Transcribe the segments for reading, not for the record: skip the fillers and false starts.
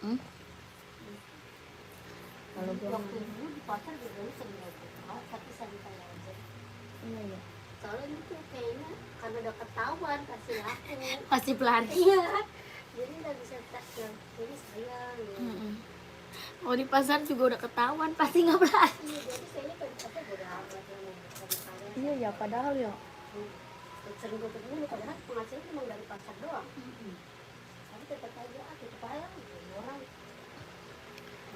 Kalau waktu dulu di pasar juga sering lihat, tapi santai aja. Iya ya. Soalnya itu kayaknya karena udah ketahuan kasih laku. Pasti pelari. Iya. Jadi nggak bisa jadi sayang. Ya. Oh di pasar juga udah ketahuan pasti nggak pelari. Iya, jadi kayaknya kalau di pasar udah amat yang mau kalian. Iya ya, padahal ya. Sering gue ketemu padahal penghasilan cuma dari pasar doang. Tapi tetap aja tetap aja orang.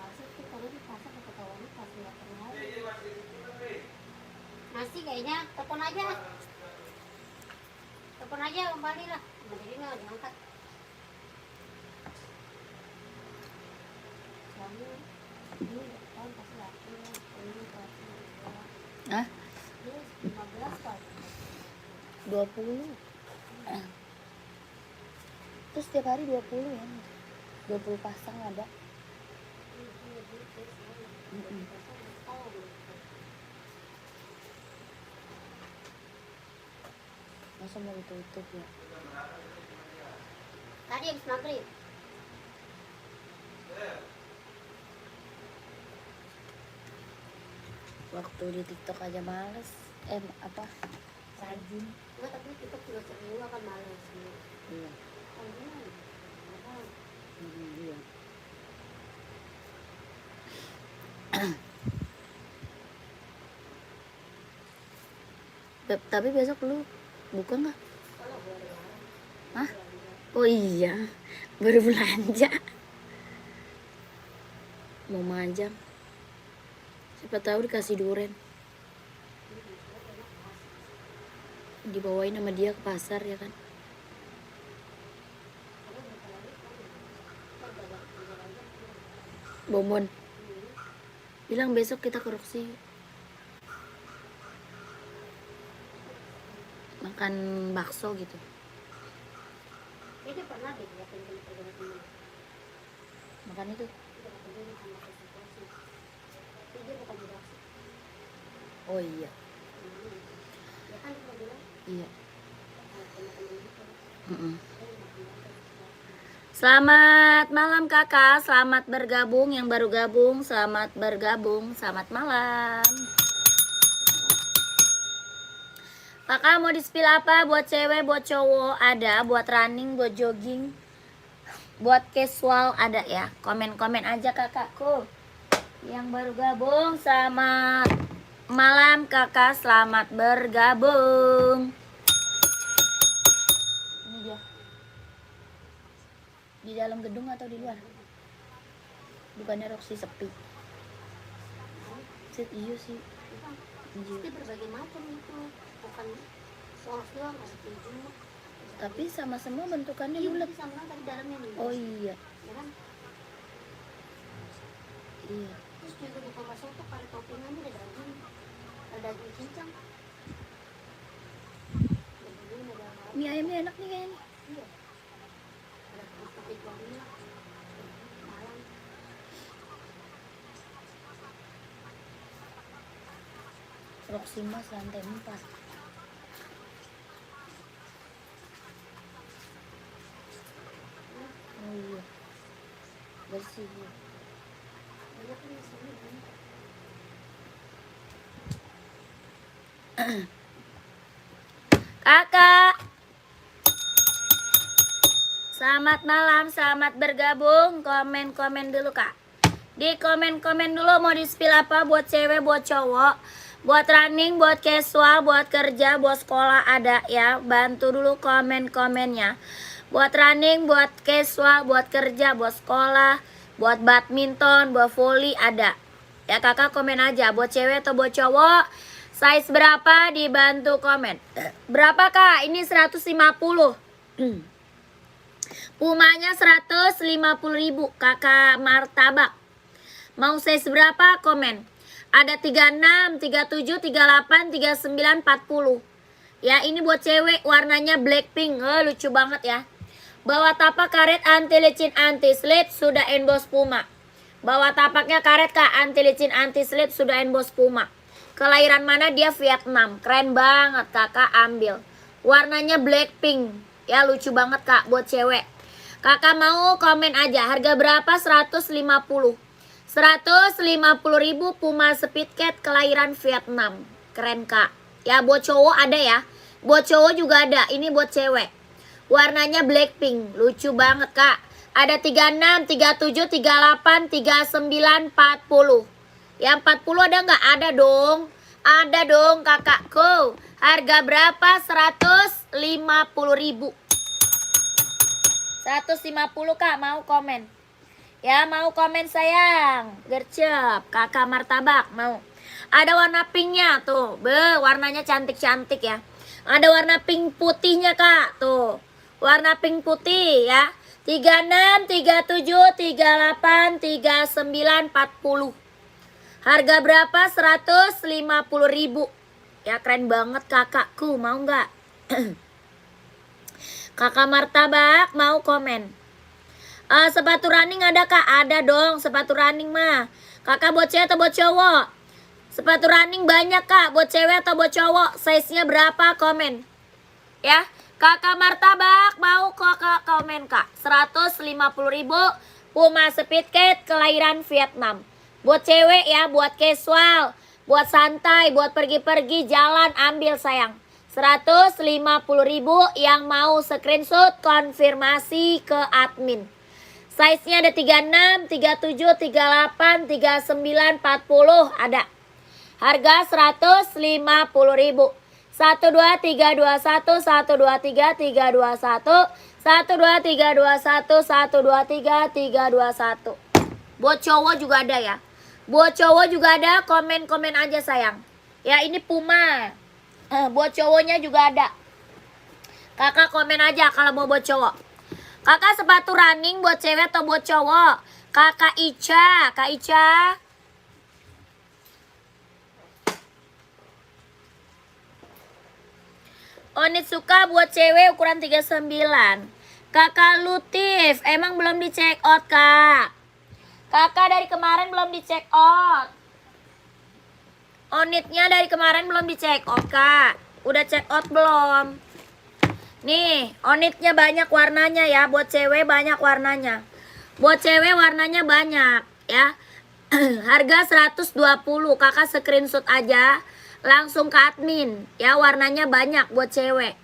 Masih tuh kalau di pasar ketahuan pasti nggak pernah. Nasi kayaknya telepon aja kembali lah, jadi nggak diangkat. Soalnya ini tahun pasti laku, ini pasti Hah? ini 15 kali. 20. Terus setiap hari 20 ya. 20 pasang ada. Masa mau ditutup ya? Tadi habis maghrib. Waktu di TikTok aja males. Apa? Rajin. Enggak, tapi kita juga sering juga kan malas. Iya. Iya. Tapi besok lu buka nggak? Hah? Oh iya, baru belanja. Mau majang. Siapa tahu dikasih duren. Dibawain sama dia ke pasar ya kan? Bomon. Bilang besok kita ke Roxy. Makan bakso gitu. Dia pernah deh liatin teman-teman. Makan itu. Dia bukan di Roxy. Oh iya. Ya kan dia bilang. Iya. Teman-teman. Selamat malam kakak, selamat bergabung yang baru gabung, selamat bergabung, selamat malam. Kakak mau di-spill apa? Buat cewek, buat cowok ada, buat running, buat jogging, buat casual ada ya. Komen-komen aja kakakku. Yang baru gabung, selamat malam kakak, selamat bergabung. Ini dia. Di dalam gedung atau di luar? Bukannya Roxy sepi. Iya sih. Itu berbagai macam itu, bukan soal doang, ada keju. Tapi sama semua bentukannya Iya, bulat. sama tapi dalamnya nih. Oh iya. Ya kan? Iya. Terus juga di tomat soto ada toppingannya ada daging, cincang. Mie ayamnya enak nih kayaknya. Iya. Ada kerupuk wanginya. Malam. Roxy Mas lantai 4. Oh iya. Bersih. Banyak kan di sini kan. Kakak. Selamat malam, selamat bergabung. Komen-komen dulu kak. Di komen-komen dulu mau di-spill apa buat cewek, buat cowok, buat running, buat casual, buat kerja, buat sekolah ada ya. Bantu dulu komen-komennya. Buat running, buat casual, buat kerja, buat sekolah, buat badminton, buat volley ada. Ya kakak komen aja buat cewek atau buat cowok. Size berapa dibantu komen. Berapa kak? Ini 150. Pumanya 150.000 kakak martabak. Mau size berapa? Komen. Ada 36, 37, 38, 39, 40. Ya ini buat cewek warnanya Blackpink. Lucu banget ya. Bawa tapak karet anti licin anti slip sudah emboss Puma. Bawa tapaknya karet kak anti licin anti slip sudah emboss Puma. Kelahiran mana dia? Vietnam. Keren banget kakak ambil. Warnanya Blackpink. Ya lucu banget kak buat cewek. Kakak mau komen aja. Harga berapa? 150. 150.000 Puma Speedcat kelahiran Vietnam. Keren kak. Ya buat cowok ada ya. Buat cowok juga ada. Ini buat cewek. Warnanya Blackpink. Lucu banget kak. Ada 36, 37, 38, 39, 40. Yang 40 ada nggak? Ada dong. Ada dong kakakku. Harga berapa? 150.000. 150 kak, mau komen? Ya mau komen sayang. Gercep, kakak martabak mau. Ada warna pinknya tuh. Warnanya cantik-cantik ya. Ada warna pink putihnya kak. Tuh. Warna pink putih ya. 36, 37, 38, 39, 40. Harga berapa? 150.000. Ya keren banget kakakku, mau nggak? Kakak martabak mau komen. Sepatu running ada kak? Ada dong sepatu running mah. Kakak buat cewek atau buat cowok? Sepatu running banyak kak. Buat cewek atau buat cowok? Size nya berapa? Komen ya. Kakak martabak mau kakak komen kak. 150.000 Puma Speedcat kelahiran Vietnam. Buat cewek ya, buat casual, buat santai, buat pergi-pergi jalan, ambil sayang. 150.000 yang mau screenshot konfirmasi ke admin. Size-nya ada 36, 37, 38, 39, 40 ada. Harga 150.000. 1 2 3 2 1 1 2 3 3 2 1 1 2 3 2 1 1 2 3 3 2 1. Buat cowok juga ada ya. Buat cowok juga ada, komen-komen aja sayang. Ya ini Puma. Buat cowoknya juga ada. Kakak komen aja kalau mau buat cowok. Kakak sepatu running buat cewek atau buat cowok? Kakak Ica, Kak Ica. Onitsuka buat cewek ukuran 39. Kakak Lutif, emang belum di check out kak? Kakak dari kemarin belum di check out. Onitnya dari kemarin belum di check out kak. Udah check out belum? Nih, onitnya banyak warnanya ya. Buat cewek banyak warnanya. Buat cewek warnanya banyak ya. Harga 120. Kakak screenshot aja. Langsung ke admin. Ya warnanya banyak buat cewek.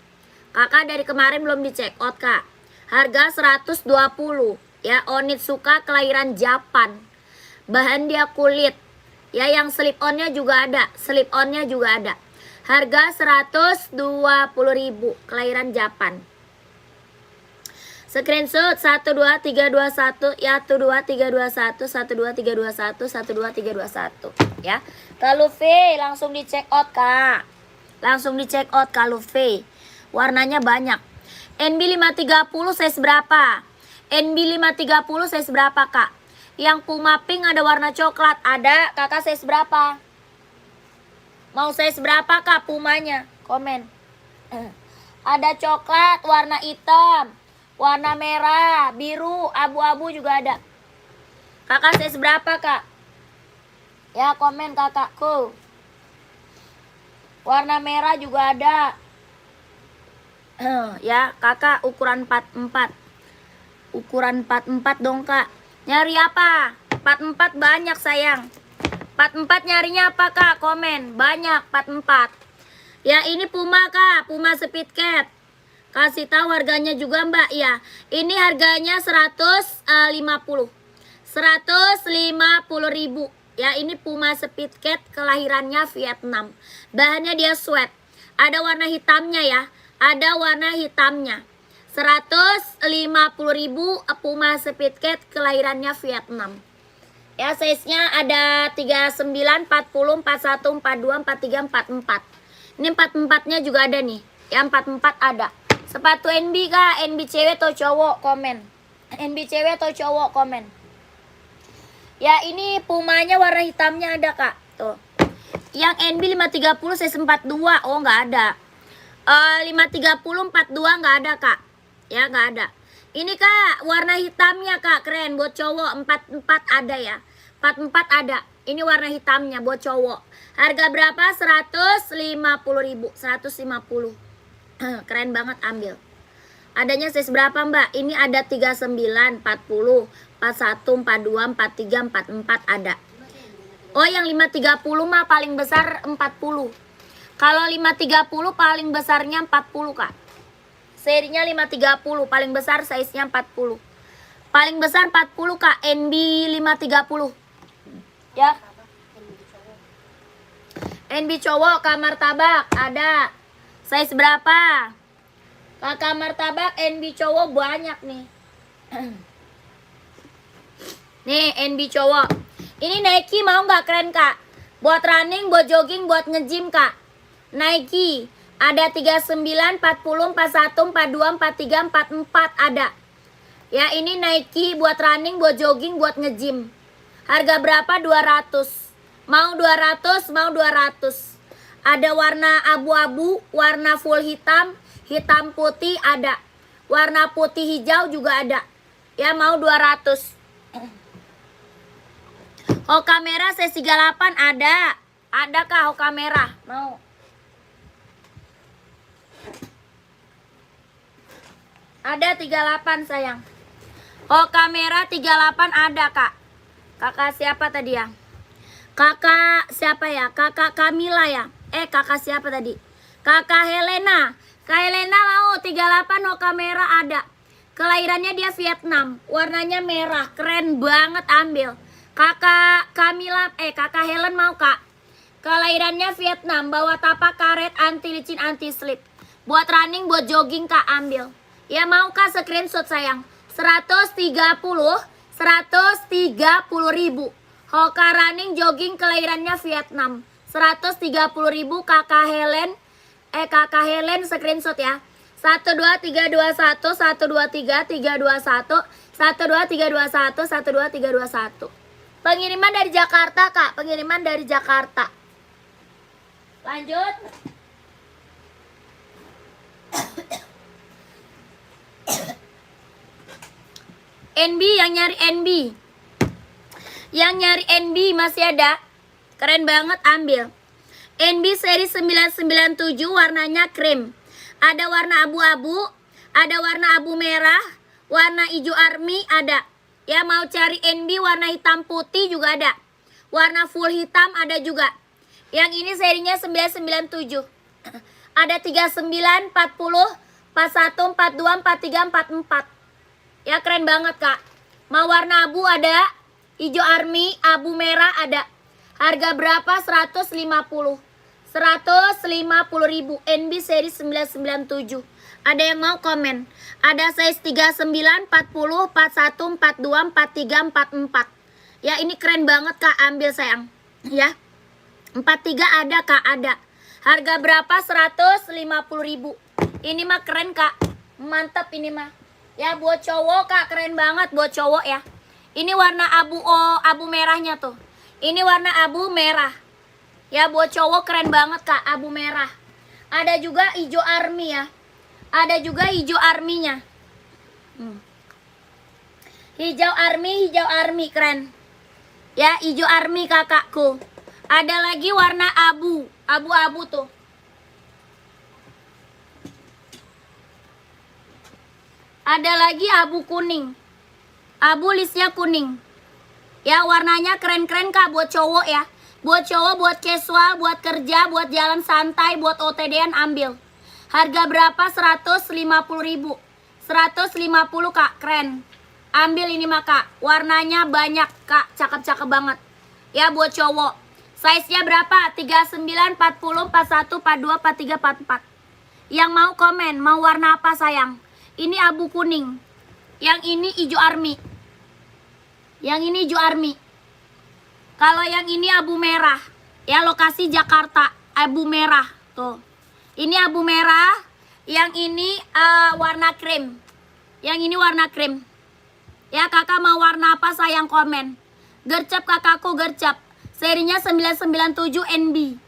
Kakak dari kemarin belum di check out kak. Harga 120. Ya Onitsuka kelahiran Japan. Bahan dia kulit. Ya yang slip onnya juga ada. Slip onnya juga ada. Harga 120.000 kelahiran Japan. Screenshot 1 2 3 2 1 ya 1 2 3 2 1 1 2 3 2 1 1 2 3 2 1 ya. Kak Luffy langsung di check out kak. Langsung di check out Kak Luffy. Warnanya banyak. NB 530 size berapa? NB 530 size berapa kak? Yang Puma pink ada warna coklat. Ada. Kakak size berapa? Mau size berapa kak Pumanya? Komen. Ada coklat, warna hitam, warna merah, biru, abu-abu juga ada. Kakak size berapa kak? Ya komen kakakku. Warna merah juga ada. Ya kakak ukuran 44. Ukuran 44 dong kak. Nyari apa? 44 banyak sayang. 44 nyarinya apa kak? Komen. Banyak 44. Ya ini Puma kak. Puma Speedcat. Kasih tahu harganya juga mbak ya. Ini harganya 150. 150.000. Ya ini Puma Speedcat kelahirannya Vietnam. Bahannya dia sweat. Ada warna hitamnya ya. Ada warna hitamnya. 150.000 Puma Speedcat kelahirannya Vietnam. Ya size-nya ada 39, 40, 41, 42, 43, 44. Ini 44-nya juga ada nih. Yang 44 ada. Sepatu NB kak, NB cewek atau cowok? Komen. NB cewek atau cowok? Komen. Ya ini Pumanya warna hitamnya ada kak. Tuh. Yang NB 530 size 42. Oh nggak ada. 530 42 nggak ada kak. Ya nggak ada. Ini kak warna hitamnya kak, keren buat cowok. 44 ada ya. 44 ada. Ini warna hitamnya buat cowok. Harga berapa? 150.000. 150. Keren banget, ambil. Adanya size berapa Mbak? Ini ada 39, 40, 41, 42, 43, 44 ada. Oh yang 530 mah paling besar 40. Kalau 530 paling besarnya 40 Kak. Serinya 530 paling besar size-nya 40. Paling besar 40 Kak, NB 530. Ya. NB cowok kamar tabak ada. Size berapa? Kakak martabak NB cowok banyak nih. Nih NB cowok. Ini Nike mau nggak keren Kak? Buat running, buat jogging, buat nge-gym Kak. Nike ada 39, 40, 41, 42, 43, 44 ada. Ya ini Nike buat running, buat jogging, buat nge-gym. Harga berapa? 200. Mau 200, mau 200. Ada warna abu-abu, warna full hitam, hitam putih ada. Warna putih hijau juga ada. Ya mau 200. Hoka merah C38 ada. Ada kah Hoka merah? Mau. Ada 38 sayang. Hoka merah 38 ada Kak. Kakak siapa tadi ya? Kakak siapa ya? Kakak Kamila ya? Kakak siapa tadi? Kakak Helena. Kak Helena mau 38 Hoka merah ada. Kelahirannya dia Vietnam. Warnanya merah. Keren banget ambil. Kakak Kamila, Kakak Helen mau Kak. Kelahirannya Vietnam. Bawa tapak karet, anti licin, anti slip. Buat running, buat jogging Kak ambil. Ya mau Kak screenshot sayang. 130 ribu. Hoka running jogging kelahirannya Vietnam. 130 ribu Kakak Helen. Kakak Helen screenshot ya. 12321 123 321 12321 12321. Pengiriman dari Jakarta Kak. Pengiriman dari Jakarta. Lanjut. NB yang nyari NB. Yang nyari NB masih ada. Keren banget ambil. NB seri 997 warnanya krim. Ada warna abu-abu, ada warna abu merah, warna hijau army ada. Ya mau cari NB warna hitam putih juga ada. Warna full hitam ada juga. Yang ini serinya 997. Ada 39, 40, 41, 42, 43, 44. Ya keren banget Kak. Mau warna abu ada, hijau army, abu merah ada. Harga berapa? 150. 150 ribu. NB seri 997. Ada yang mau komen? Ada size 39, 40, 41, 42, 43, 44. Ya ini keren banget Kak. Ambil sayang. Ya 43 ada Kak, ada. Harga berapa? 150 ribu. Ini mah keren Kak. Mantap ini mah. Ya buat cowok Kak, keren banget buat cowok ya. Ini warna abu merahnya tuh. Ini warna abu merah. Ya buat cowok keren banget Kak, abu merah. Ada juga hijau army ya. Ada juga hijau arminya. Hijau army keren. Ya hijau army kakakku. Ada lagi warna abu-abu tuh. Ada lagi abu kuning. Abu listnya kuning. Ya warnanya keren-keren Kak buat cowok ya. Buat cowok, buat casual, buat kerja, buat jalan santai, buat OTD-an ambil. Harga berapa? 150 ribu. 150 Kak, keren. Ambil ini mah Kak. Warnanya banyak Kak, cakep-cakep banget. Ya buat cowok. Size-nya berapa? 39, 40, 41, 42, 43, 44. Yang mau komen, mau warna apa sayang? Ini abu kuning. Yang ini hijau army. Yang ini hijau army. Kalau yang ini abu merah. Ya lokasi Jakarta. Abu merah. Tuh. Ini abu merah. Yang ini warna krim. Yang ini warna krim. Ya kakak mau warna apa sayang komen. Gercep kakakku gercep. Serinya 997 NB.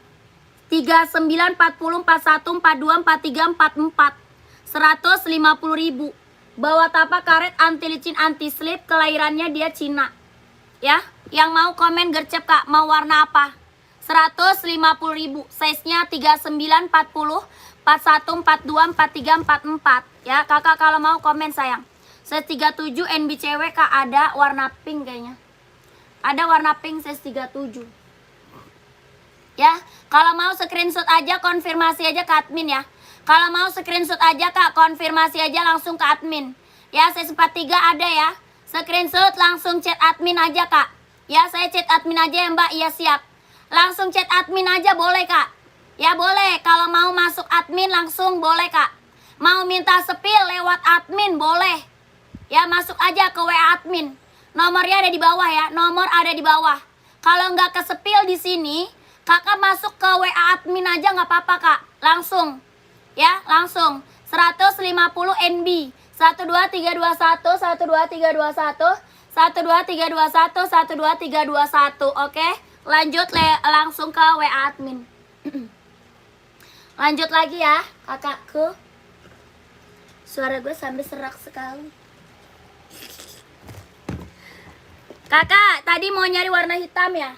39, 40, 41, 42, 43, 44. 150 ribu. Bawa tapak karet, anti licin, anti slip. Kelahirannya dia Cina. Ya, yang mau komen gercep Kak, mau warna apa? 150 ribu. Size nya 39, 40, 41, 42, 43, 44. Ya, kakak kalau mau komen sayang. Size 37 NB cewek kak, ada warna pink kayaknya. Ada warna pink size 37. Ya, kalau mau screenshot aja, konfirmasi aja ke admin ya. Kalau mau screenshot aja kak, konfirmasi aja langsung ke admin. Ya, size 43 ada ya. Screenshot langsung chat admin aja kak. Ya, saya chat admin aja ya mbak, iya siap. Langsung chat admin aja boleh kak. Ya boleh, kalau mau masuk admin langsung boleh kak. Mau minta sepil lewat admin boleh. Ya masuk aja ke WA admin. Nomornya ada di bawah ya, nomor ada di bawah. Kalau nggak ke sepil di sini, kakak masuk ke WA admin aja nggak apa-apa kak. Langsung, ya langsung. 150 NB. 12321, 12321, 12321, 12321. Oke, lanjut langsung ke WA admin. Lanjut lagi ya kakakku. Suara gue sampai serak sekali. Kakak tadi mau nyari warna hitam ya.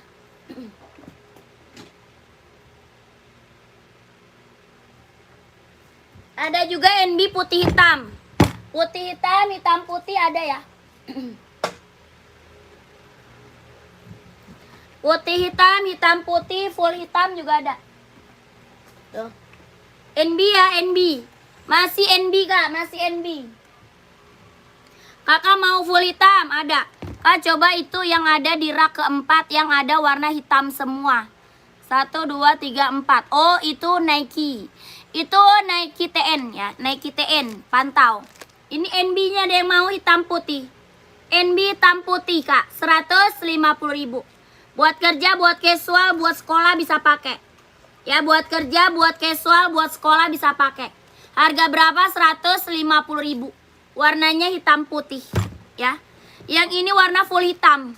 Ada juga NB putih hitam. Putih hitam, hitam putih ada ya. Putih hitam, hitam putih, full hitam juga ada. Tuh. NB ya, NB. Masih NB kak, masih NB. Kakak mau full hitam, ada. Kak coba itu yang ada di rak keempat yang ada warna hitam semua. 1, 2, 3, 4. Oh itu Nike. Itu Nike TN ya, Nike TN, pantau. Ini NB-nya ada yang mau hitam putih. NB hitam putih kak, 150.000. Buat kerja, buat casual, buat sekolah bisa pakai. Ya buat kerja, buat casual, buat sekolah bisa pakai. Harga berapa? 150.000. Warnanya hitam putih. Ya. Yang ini warna full hitam.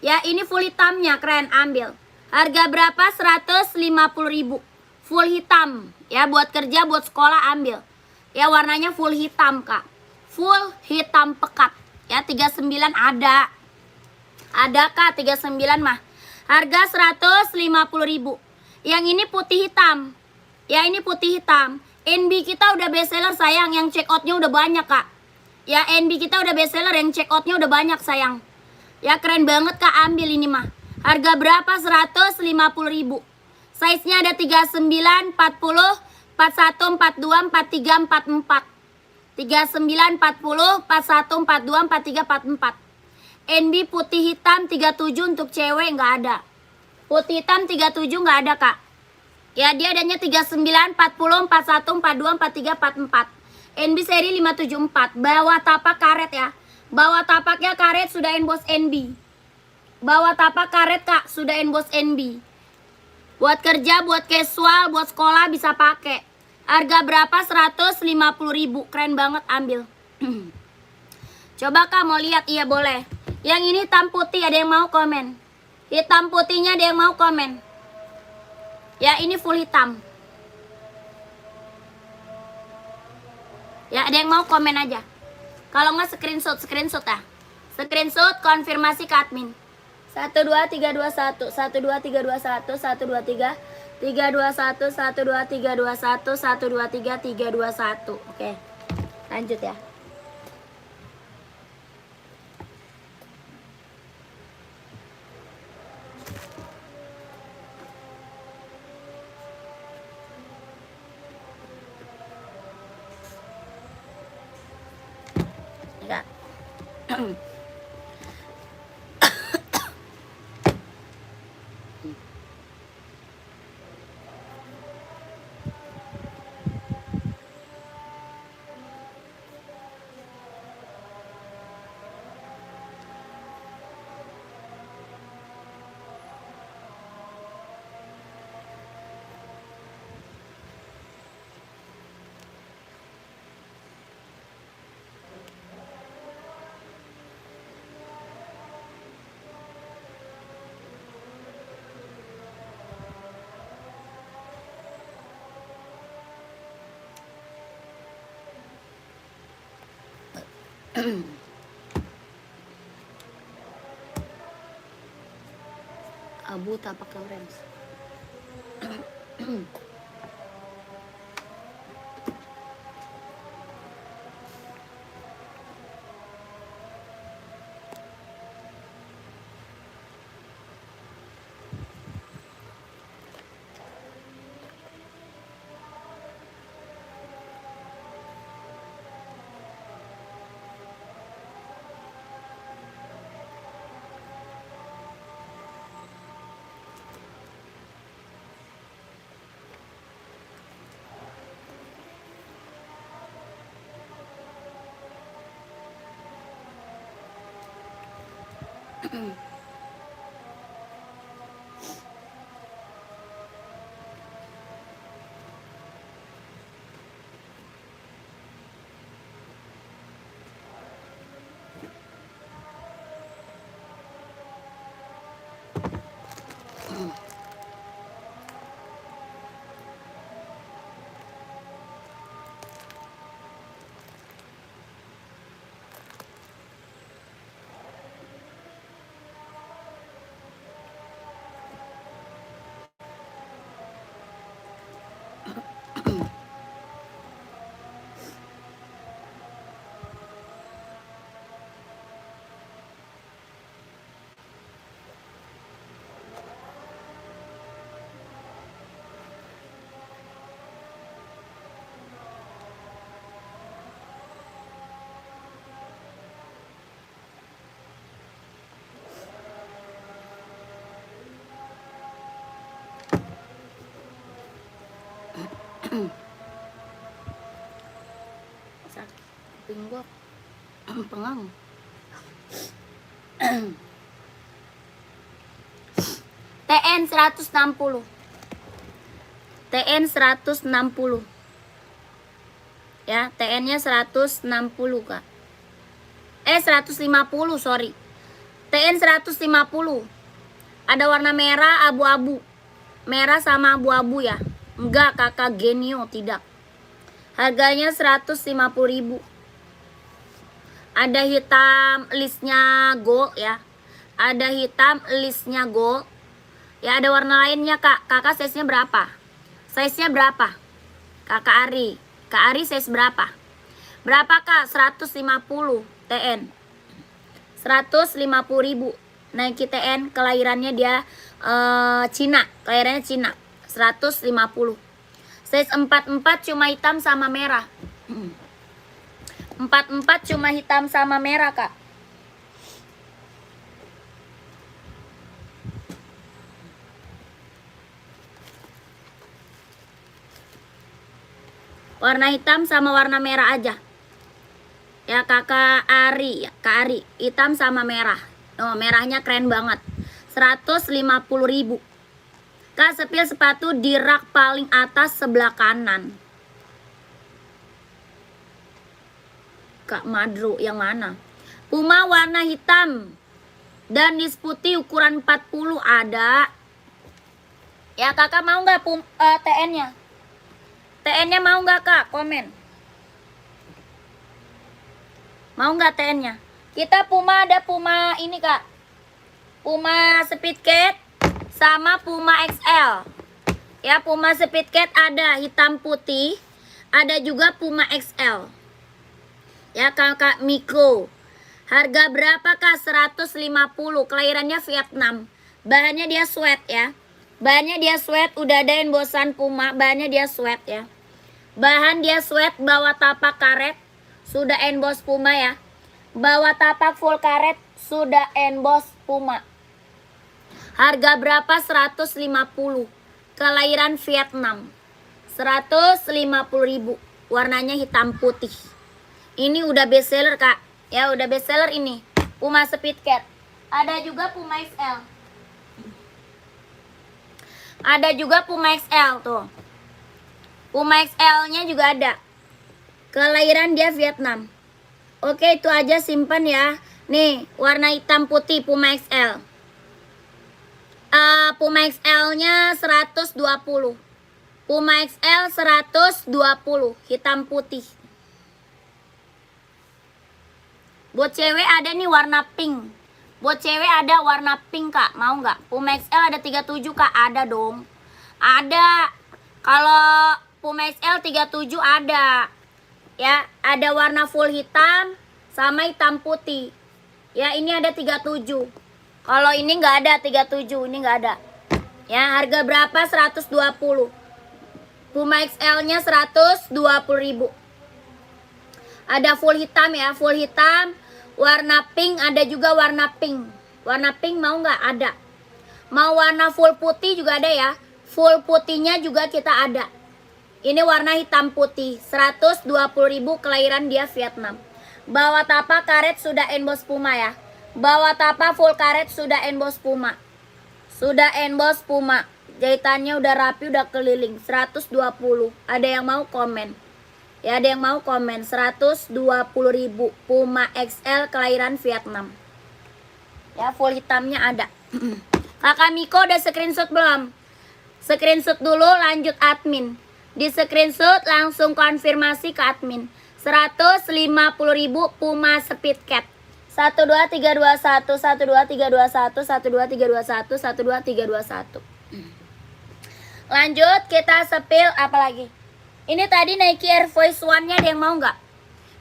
Ya ini full hitamnya, keren, ambil. Harga berapa? 150.000. Full hitam. Ya buat kerja, buat sekolah ambil. Ya warnanya full hitam kak. Full hitam pekat. Ya 39 ada. Ada kak 39 mah. Harga 150.000. Yang ini putih hitam. Ya ini putih hitam. NB kita udah best seller sayang. Yang check outnya udah banyak kak. Ya NB kita udah best seller. Yang check outnya udah banyak sayang. Ya keren banget kak, ambil ini mah. Harga berapa? 150.000. Size nya ada 39, 40, 41, 42, 43, 44. 39, 40, 41, 42, 43, 44. NB putih hitam 37 untuk cewek nggak ada. Putih hitam 37 nggak ada kak. Ya dia adanya 39, 40, 41, 42, 43, 44. NB seri 574. Bawah tapak karet ya. Bawah tapaknya karet sudah emboss NB. Bawah tapak karet kak sudah emboss NB. Buat kerja, buat casual, buat sekolah bisa pakai. Harga berapa? 150.000. Keren banget, ambil. Coba kak mau lihat, iya boleh. Yang ini hitam putih, ada yang mau komen? Hitam putihnya ada yang mau komen? Ya ini full hitam. Ya ada yang mau komen aja. Kalau nggak screenshot ah. Screenshot konfirmasi ke admin. 12321, 12321, 123, 321, 12321, 123, 321. Oke. Lanjut ya. Enggak. Abu tapak Lawrence. Sakit kuping gua pengang. TN 160. TN 160. Ya, TN-nya 160, Kak. 150, sorry. TN 150. Ada warna merah abu-abu. Merah sama abu-abu ya. Enggak, Kakak Genio, tidak. Harganya 150.000. Ada hitam listnya gold ya. Ada hitam listnya gold. Ya, ada warna lainnya, Kak. Kakak size-nya berapa? Size-nya berapa? Kakak Ari. Kak Ari size berapa? Berapa, Kak? 150 TN. 150.000. Nike TN, kelahirannya dia Cina. Kelahirannya Cina. 150. Size 44 cuma hitam sama merah. 44 cuma hitam sama merah, Kak. Warna hitam sama warna merah aja. Ya, Kakak Ari, ya, Kak Ari, hitam sama merah. Oh, merahnya keren banget. 150.000. Kak, sepil sepatu di rak paling atas sebelah kanan. Kak Madro, yang mana? Puma warna hitam dan dis putih ukuran 40 ada. Ya, Kakak mau nggak TN-nya? TN-nya mau nggak, Kak? Komen. Mau nggak TN-nya? Kita Puma ada Puma ini, Kak. Puma Speed Cat sama Puma XL. Ya, Puma Speed Cat ada hitam putih. Ada juga Puma XL. Ya, Kakak Miko. Harga berapa, Kak? 150. Kelahirannya Vietnam. Bahannya dia sweat ya. Bahannya dia sweat. Udah ada embosan Puma. Bahannya dia sweat ya. Bahan dia sweat, bawa tapak karet. Sudah emboss Puma ya. Bawa tapak full karet. Sudah emboss Puma. Harga berapa? 150. Kelahiran Vietnam. 150.000. Warnanya hitam putih. Ini udah best seller, Kak. Ya, udah best seller ini. Puma Speed Cat. Ada juga Puma XL. Ada juga Puma XL tuh. Puma XL-nya juga ada. Kelahiran dia Vietnam. Oke, itu aja, simpan ya. Nih, warna hitam putih Puma XL. Puma XL-nya 120. Puma XL 120, hitam putih. Buat cewek ada nih warna pink. Buat cewek ada warna pink, Kak. Mau nggak? Puma XL ada 37, Kak. Ada dong. Ada. Kalau Puma XL 37 ada. Ya, ada warna full hitam sama hitam putih. Ya, ini ada 37. Kalau ini nggak ada 37, ini nggak ada. Ya, harga berapa? 120. Puma XL-nya 120.000. Ada full hitam ya, full hitam. Warna pink, ada juga warna pink. Warna pink mau nggak? Ada. Mau warna full putih juga ada ya. Full putihnya juga kita ada. Ini warna hitam putih. 120.000, kelahiran dia Vietnam. Bawa tapak karet sudah emboss Puma ya. Bawah tapak full karet sudah emboss Puma. Sudah emboss Puma. Jahitannya udah rapi, udah keliling. 120. Ada yang mau komen? Ya, ada yang mau komen. 120.000 Puma XL kelahiran Vietnam. Ya, full hitamnya ada. Kakak Miko udah screenshot belum? Screenshot dulu, lanjut admin. Di screenshot langsung konfirmasi ke admin. 150.000 Puma Speed Cat. 12321 12321 12321 12321. Lanjut kita spill apa lagi? Ini tadi Nike Air Force One-nya ada yang mau nggak?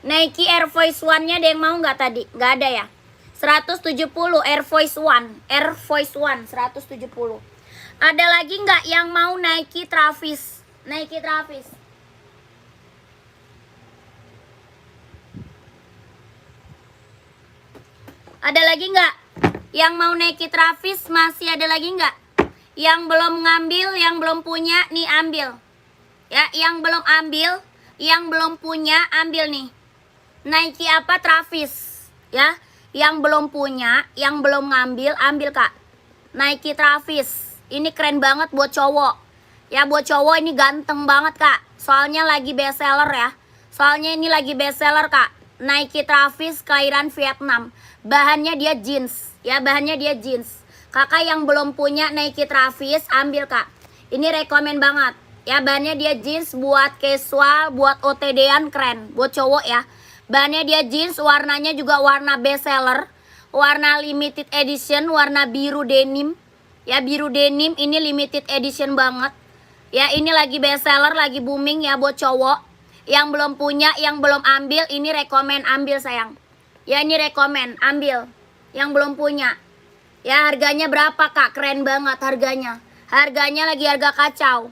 Nike Air Force One-nya ada yang mau nggak tadi? Nggak ada ya? 170 Air Force One. Air Force One 170. Ada lagi nggak yang mau Nike Travis? Nike Travis. Ada lagi nggak? Yang mau Nike Travis masih ada lagi nggak? Yang belum ngambil, yang belum punya, nih ambil. Ya, yang belum ambil, yang belum punya, ambil nih. Nike apa Travis? Ya, yang belum punya, yang belum ngambil, ambil kak. Nike Travis. Ini keren banget buat cowok. Ya, buat cowok ini ganteng banget kak. Soalnya lagi best seller ya. Soalnya ini lagi best seller kak. Nike Travis kelahiran Vietnam. Bahannya dia jeans. Ya, bahannya dia jeans. Kakak yang belum punya Nike Travis, ambil kak. Ini rekomen banget. Ya, bahannya dia jeans buat casual, buat OTD-an keren. Buat cowok ya. Bahannya dia jeans, warnanya juga warna best seller. Warna limited edition, warna biru denim. Ya, biru denim, ini limited edition banget. Ya, ini lagi best seller, lagi booming ya buat cowok. Yang belum punya, yang belum ambil, ini rekomen ambil sayang. Ya, ini rekomen ambil. Yang belum punya. Ya, harganya berapa kak? Keren banget harganya. Harganya lagi harga kacau.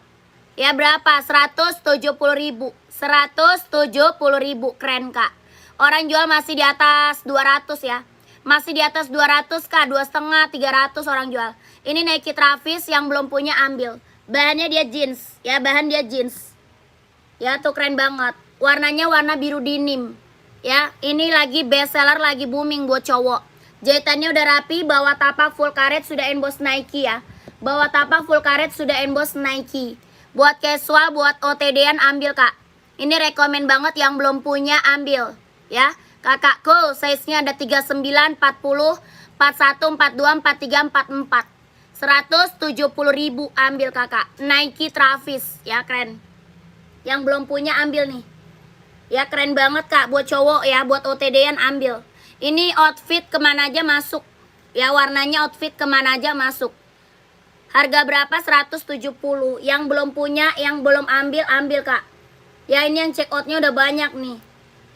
Ya, berapa? 170.000. 170.000, keren kak. Orang jual masih di atas 200 ya. Masih di atas 200 kak, 2,5, 300 orang jual. Ini Nike Travis, yang belum punya ambil. Bahannya dia jeans. Ya, bahan dia jeans. Ya, tuh keren banget. Warnanya warna biru denim. Ya, ini lagi best seller, lagi booming buat cowok. Jahitannya udah rapi, bawah tapak full karet sudah emboss Nike ya. Bawah tapak full karet sudah emboss Nike. Buat casual, buat OTD-an ambil kak. Ini rekomen banget, yang belum punya ambil. Ya, kakakku size-nya ada 39, 40, 41, 42, 43, 44. 170.000 ambil kakak. Nike Travis, ya keren. Yang belum punya ambil nih. Ya, keren banget kak, buat cowok ya, buat OTD-an ambil. Ini outfit kemana aja masuk. Ya, warnanya outfit kemana aja masuk. Harga berapa? 170. Yang belum punya, yang belum ambil, ambil kak. Ya, ini yang check outnya udah banyak nih.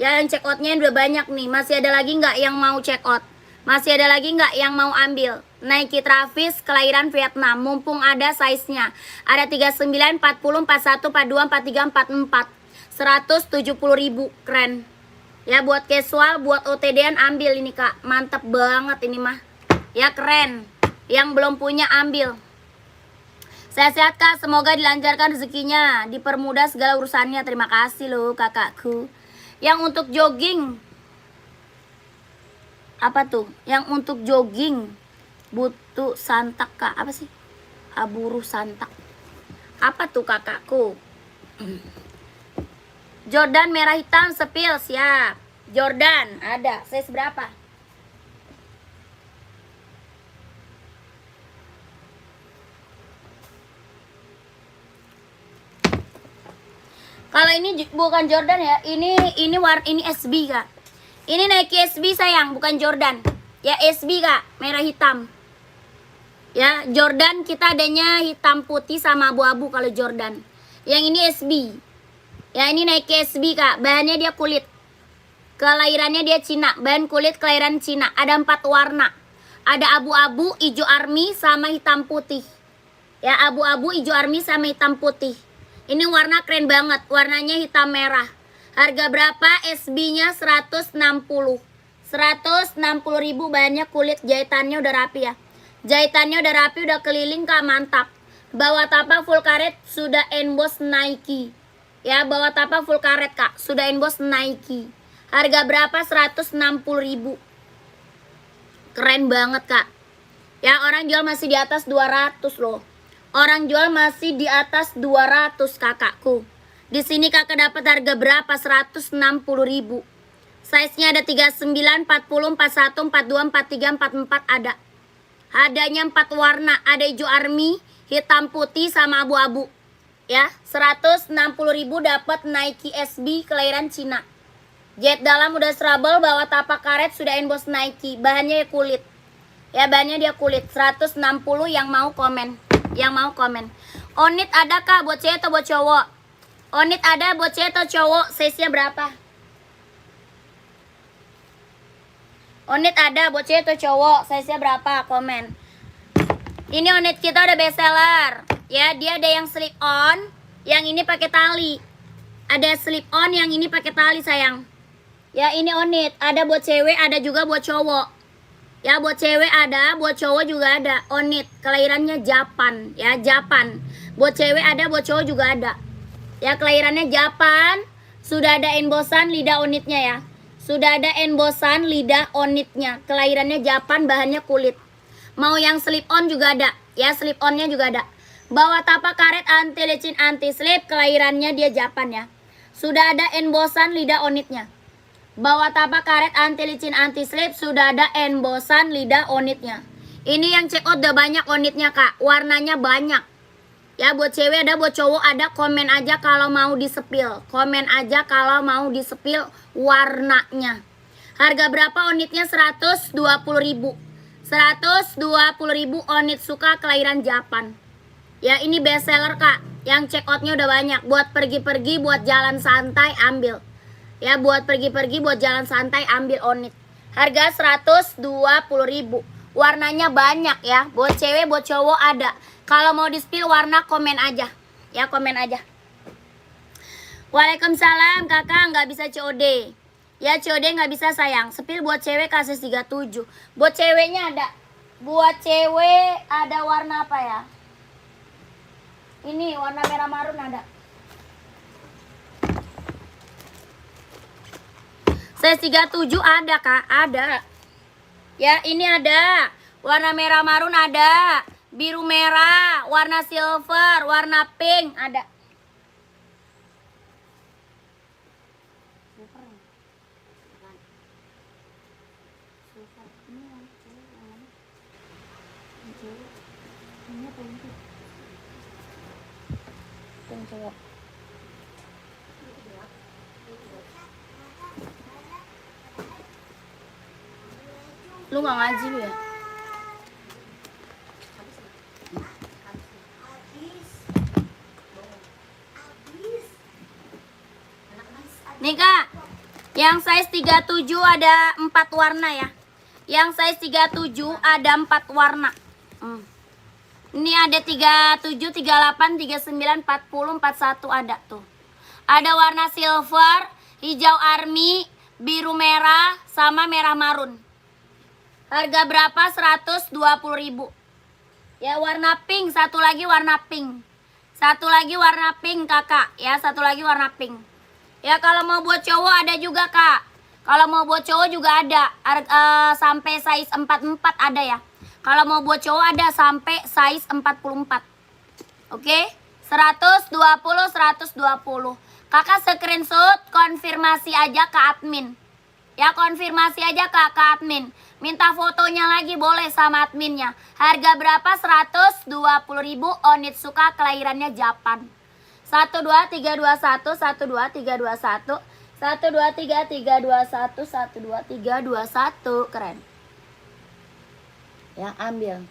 Ya, yang check outnya udah banyak nih. Masih ada lagi nggak yang mau check out? Masih ada lagi nggak yang mau ambil? Nike Travis kelahiran Vietnam. Mumpung ada size-nya. Ada 39, 40, 41, 42, 43, 44. 170.000, keren. Ya, buat casual, buat OTD-an ambil ini kak. Mantep banget ini mah. Ya, keren. Yang belum punya ambil. Sehat-sehat kak, semoga dilancarkan rezekinya, dipermudah segala urusannya. Terima kasih loh kakakku. Yang untuk jogging, apa tuh? Yang untuk jogging butuh santak kak. Apa sih? Aburu santak. Apa tuh kakakku? Jordan merah hitam sepil, siap. Jordan ada, size berapa? Kalau ini bukan Jordan ya, ini SB kak. Ini Nike SB sayang, bukan Jordan. Ya, SB kak, merah hitam. Ya, Jordan kita adanya hitam putih sama abu-abu kalau Jordan. Yang ini SB. Ya, ini Nike SB kak, bahannya dia kulit. Kelahirannya dia Cina, bahan kulit kelahiran Cina. Ada 4 warna. Ada abu-abu, hijau army, sama hitam putih. Ya, abu-abu, hijau army, sama hitam putih. Ini warna keren banget, warnanya hitam merah. Harga berapa? SB-nya 160. 160.000, bahannya kulit, jahitannya udah rapi ya. Jahitannya udah rapi, udah keliling kak, mantap. Bawah tapak full karet sudah emboss Nike. Ya, bawah tapak full karet kak, sudah emboss Nike. Harga berapa? 160.000. Keren banget kak. Ya orang jual masih di atas 200 loh. Orang jual masih di atas 200 kakakku. Di sini kakak dapat harga berapa? 160.000. Size-nya ada 39, 40, 41, 42, 43, 44 ada. Adanya 4 warna, ada hijau army, hitam putih sama abu-abu. Ya, 160.000 dapat Nike SB kelahiran Cina. Jet dalam udah strabel, bawah tapak karet sudah emboss Nike. Bahannya ya kulit. Ya, bahannya dia kulit. 160 yang mau komen. Yang mau komen. Onit ada kak buat cewek atau buat cowok? Onit ada buat cewek atau cowok? Size-nya berapa? Onit ada buat cewek atau cowok? Size-nya berapa? Komen. Ini onit kita udah best seller. Ya, dia ada yang slip on, yang ini pakai tali. Ada slip on, yang ini pakai tali sayang. Ya, ini onit. Ada buat cewek, ada juga buat cowok. Ya, buat cewek ada, buat cowok juga ada. Onit, kelahirannya Japan. Ya, Japan. Buat cewek ada, buat cowok juga ada. Ya, kelahirannya Japan. Sudah ada embossan lidah onitnya ya. Sudah ada embossan lidah onitnya. Kelahirannya Japan, bahannya kulit. Mau yang slip on juga ada. Ya, slip onnya juga ada. Bawah tapak karet anti licin anti slip. Kelahirannya dia Japan ya. Sudah ada embossan lidah onitnya. Bawah tapak karet anti licin anti slip. Sudah ada embossan lidah onitnya. Ini yang check out udah banyak onitnya kak. Warnanya banyak. Ya, buat cewek ada, buat cowok ada. Komen aja kalau mau disepil. Komen aja kalau mau disepil warnanya. Harga berapa onitnya? 120.000. 120.000 onit suka kelahiran Japan. Ya, ini best seller kak. Yang check outnya udah banyak. Buat pergi-pergi, buat jalan santai ambil. Ya, buat pergi-pergi, buat jalan santai ambil onit. Harga 120.000. Warnanya banyak ya. Buat cewek, buat cowok ada. Kalau mau di-spill warna komen aja. Ya, komen aja. Waalaikumsalam kakak, nggak bisa COD. Ya, COD nggak bisa sayang. Spill buat cewek kasus 37. Buat ceweknya ada. Buat cewek ada warna apa ya? Ini warna merah marun ada. Size 37 ada kak, ada. Ya, ini ada. Warna merah marun ada. Biru merah, warna silver, warna pink ada. Lu gak ngaji lu ya? Nih kak, yang size 37 ada 4 warna ya. Yang size 37 ada 4 warna. Ini ada 37, 38, 39, 40, 41 ada tuh. Ada warna silver, hijau army, biru merah, sama merah marun. Harga berapa? 120.000. Ya, warna pink, satu lagi warna pink. Satu lagi warna pink kakak. Ya, satu lagi warna pink. Ya, kalau mau buat cowok ada juga kak. Kalau mau buat cowok juga ada. Sampai size 44 ada ya. Kalau mau buat cowok ada sampai size 44. Oke? 120, 120. Kakak screenshot konfirmasi aja ke admin. Ya, konfirmasi aja ke admin. Minta fotonya lagi boleh sama adminnya. Harga berapa? 120.000 Onitsuka kelahirannya Japan. 1 2 3 2 1 1 2 3 2 1 1 2 3 3 2 1 1 2 3 2 1. Keren. Ya, ambil.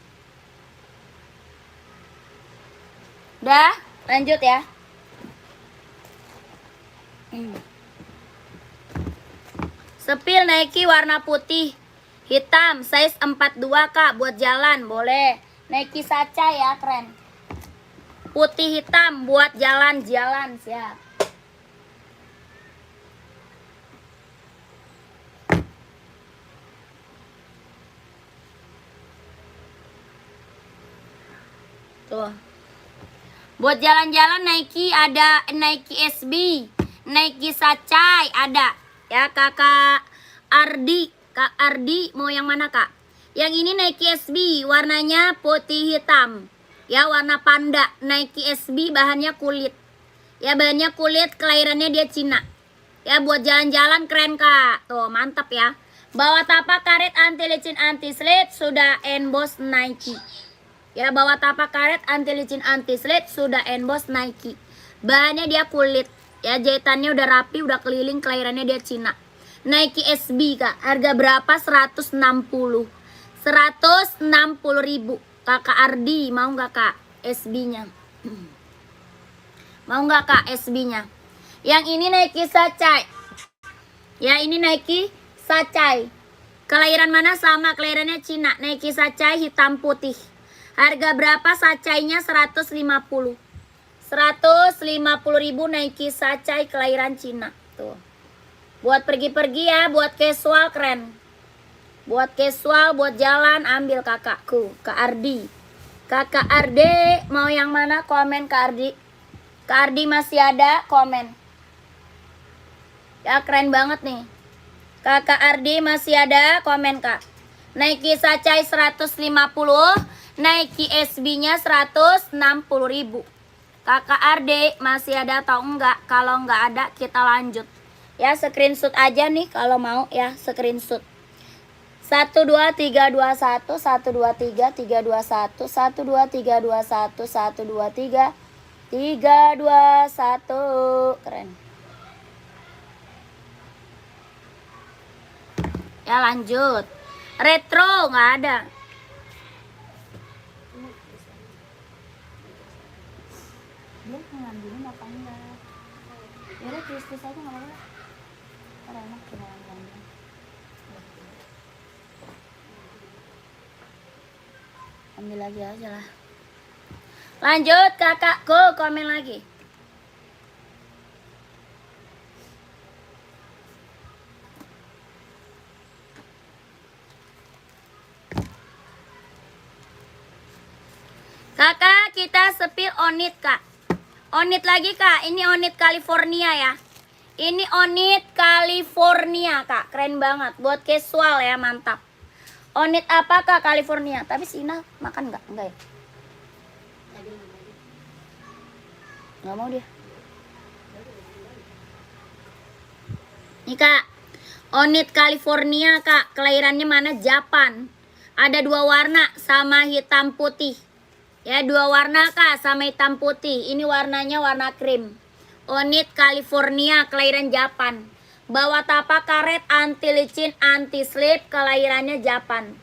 Udah, lanjut ya. Sepil Nike warna putih hitam size 42 kak, buat jalan boleh. Nike Sacha ya, keren. Putih hitam buat jalan-jalan, siap. Tuh. Buat jalan-jalan Nike ada Nike SB, Nike Sacha ada. Ya, kakak Ardi, Kak Ardi mau yang mana kak? Yang ini Nike SB, warnanya putih hitam. Ya, warna panda. Nike SB bahannya kulit. Ya, bahannya kulit, kelahirannya dia Cina. Ya, buat jalan-jalan keren Kak. Tuh, mantap ya. Bawah tapak karet anti licin anti slip sudah emboss Nike. Ya, bawah tapak karet anti licin anti slip sudah emboss Nike. Bahannya dia kulit. Ya, jahitannya udah rapi, udah keliling, kelahirannya dia Cina. Nike SB Kak. Harga berapa? 160. 160.000. Kakak Ardi, mau nggak Kak SB-nya? Mau nggak Kak SB-nya? Yang ini Nike Sacai. Ya, ini Nike Sacai. Kelahiran mana? Sama, kelahirannya Cina. Nike Sacai hitam putih. Harga berapa Sacainya? 150. 150.000 Nike Sacai kelahiran Cina. Tuh. Buat pergi-pergi ya, buat casual keren. Buat casual, buat jalan, ambil kakakku, Kak Ardi. Kakak Ardi, mau yang mana? Komen Kak Ardi. Kak Ardi masih ada, komen. Ya, keren banget nih. Kakak Ardi masih ada, komen Kak. Nike Sacai 150, Nike SB-nya 160.000. Kakak Ardi masih ada atau enggak? Kalau enggak ada, kita lanjut. Ya, screenshot aja nih kalau mau ya, screenshot. 1 2 3 2 1 1 2 3 3 2 1 1 2 3 2 1 1 2 3 3 2 1. Keren. Ya, lanjut. Retro nggak ada. Dia ngambilin apa enggak? Ya udah tulis-tulis aja nggak apa-apa. Karena enak tinggal ngambil. Ambil lagi aja lah. Lanjut kakakku, komen lagi. Kakak, kita sepil onit Kak. Onit lagi Kak, ini onit California ya. Ini onit California Kak, keren banget. Buat casual ya, mantap. Onit apa Kak California? Tapi Sina makan nggak? Enggak ya? Nggak mau dia. Nih Kak, onit California Kak, kelahirannya mana? Japan. Ada 2 warna sama hitam putih. Ya, 2 warna Kak sama hitam putih. Ini warnanya warna krim. Onit California kelahiran Japan. Bawah tapak karet anti licin anti slip kelahirannya Japan.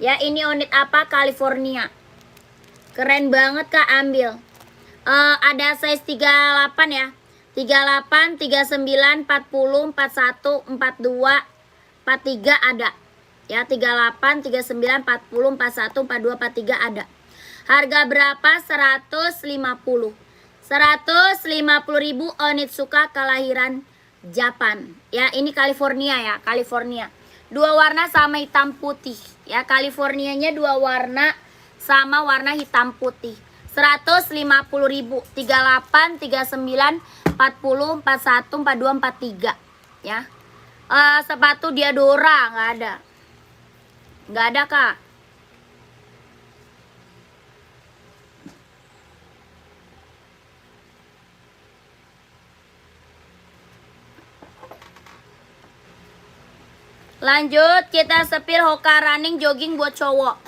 Ya, ini onit apa? California. Keren banget Kak, ambil. Ada size 38 ya. 38, 39, 40, 41, 42, 43 ada. Ya, 38, 39, 40, 41, 42, 43 ada. Harga berapa? 150. 150.000 Onitsuka kelahiran Japan. Ya, ini California ya, California. 2 warna sama hitam putih. Ya, Californianya 2 warna sama warna hitam putih. 150.000. 38, 39, 40, 41, 42, 43. Ya. Sepatu Diadora nggak ada. Nggak ada Kak. Lanjut, kita sepir Hoka running jogging buat cowok.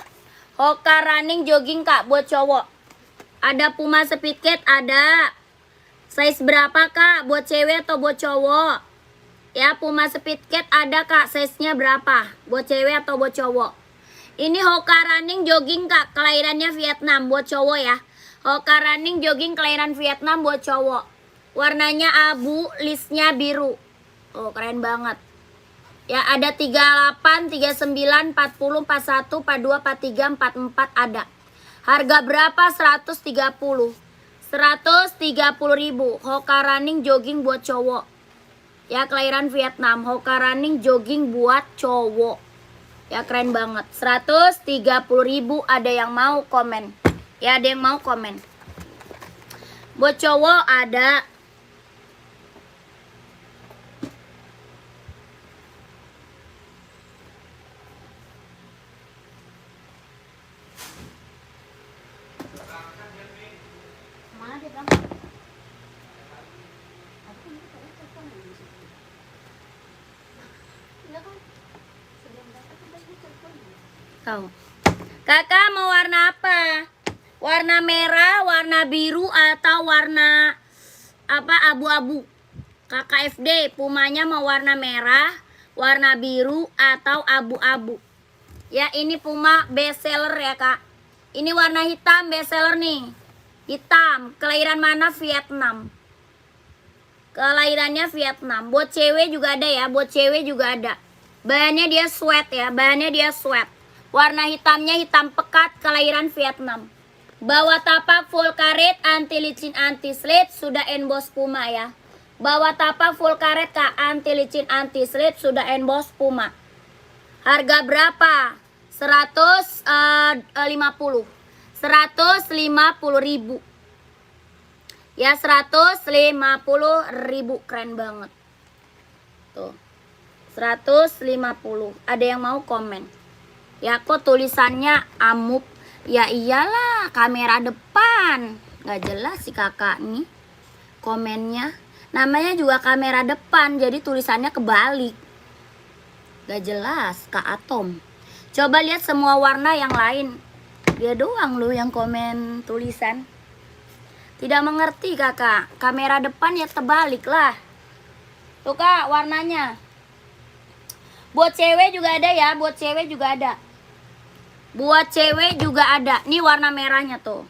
Hoka running jogging Kak buat cowok. Ada Puma Speed Cat, ada. Size berapa Kak? Buat cewek atau buat cowok? Ya, Puma Speed Cat ada Kak. Size-nya berapa? Buat cewek atau buat cowok? Ini Hoka running jogging Kak, kelahirannya Vietnam buat cowok ya. Hoka running jogging kelahiran Vietnam buat cowok. Warnanya abu, listnya biru. Oh, keren banget. Ya, ada 38, 39, 40, 41, 42, 43, 44 ada. Harga berapa? 130. 130.000. Hoka running jogging buat cowok. Ya, kelahiran Vietnam. Hoka running jogging buat cowok. Ya, keren banget. 130.000. Ada yang mau komen? Ya, ada yang mau komen. Buat cowok ada. Tahu. Kakak mau warna apa? Warna merah, warna biru, atau warna apa abu-abu? Kakak FD, Pumanya mau warna merah, warna biru, atau abu-abu. Ya, ini Puma bestseller ya kak. Ini warna hitam bestseller nih. Hitam, kelahiran mana? Vietnam. Kelahirannya Vietnam. Buat cewek juga ada ya, buat cewek juga ada. Bahannya dia sweat ya, bahannya dia sweat. Warna hitamnya hitam pekat, kelahiran Vietnam. Bawah tapak full karet, anti licin, anti slip, sudah emboss Puma ya. Bawah tapak full karet kak, anti licin, anti slip, sudah emboss Puma. Harga berapa? 150 ribu. Ya 150.000, keren banget. Tuh. 150. Ada yang mau komen? Ya kok tulisannya Amup? Ya iyalah, kamera depan. Nggak jelas sih kakak nih komennya. Namanya juga kamera depan, jadi tulisannya kebalik. Gak jelas, Kak Atom. Coba lihat semua warna yang lain. Dia doang loh yang komen tulisan. Tidak mengerti kakak. Kamera depan ya terbalik lah. Tuh kak warnanya. Buat cewek juga ada ya, buat cewek juga ada. Buat cewek juga ada. Nih warna merahnya tuh.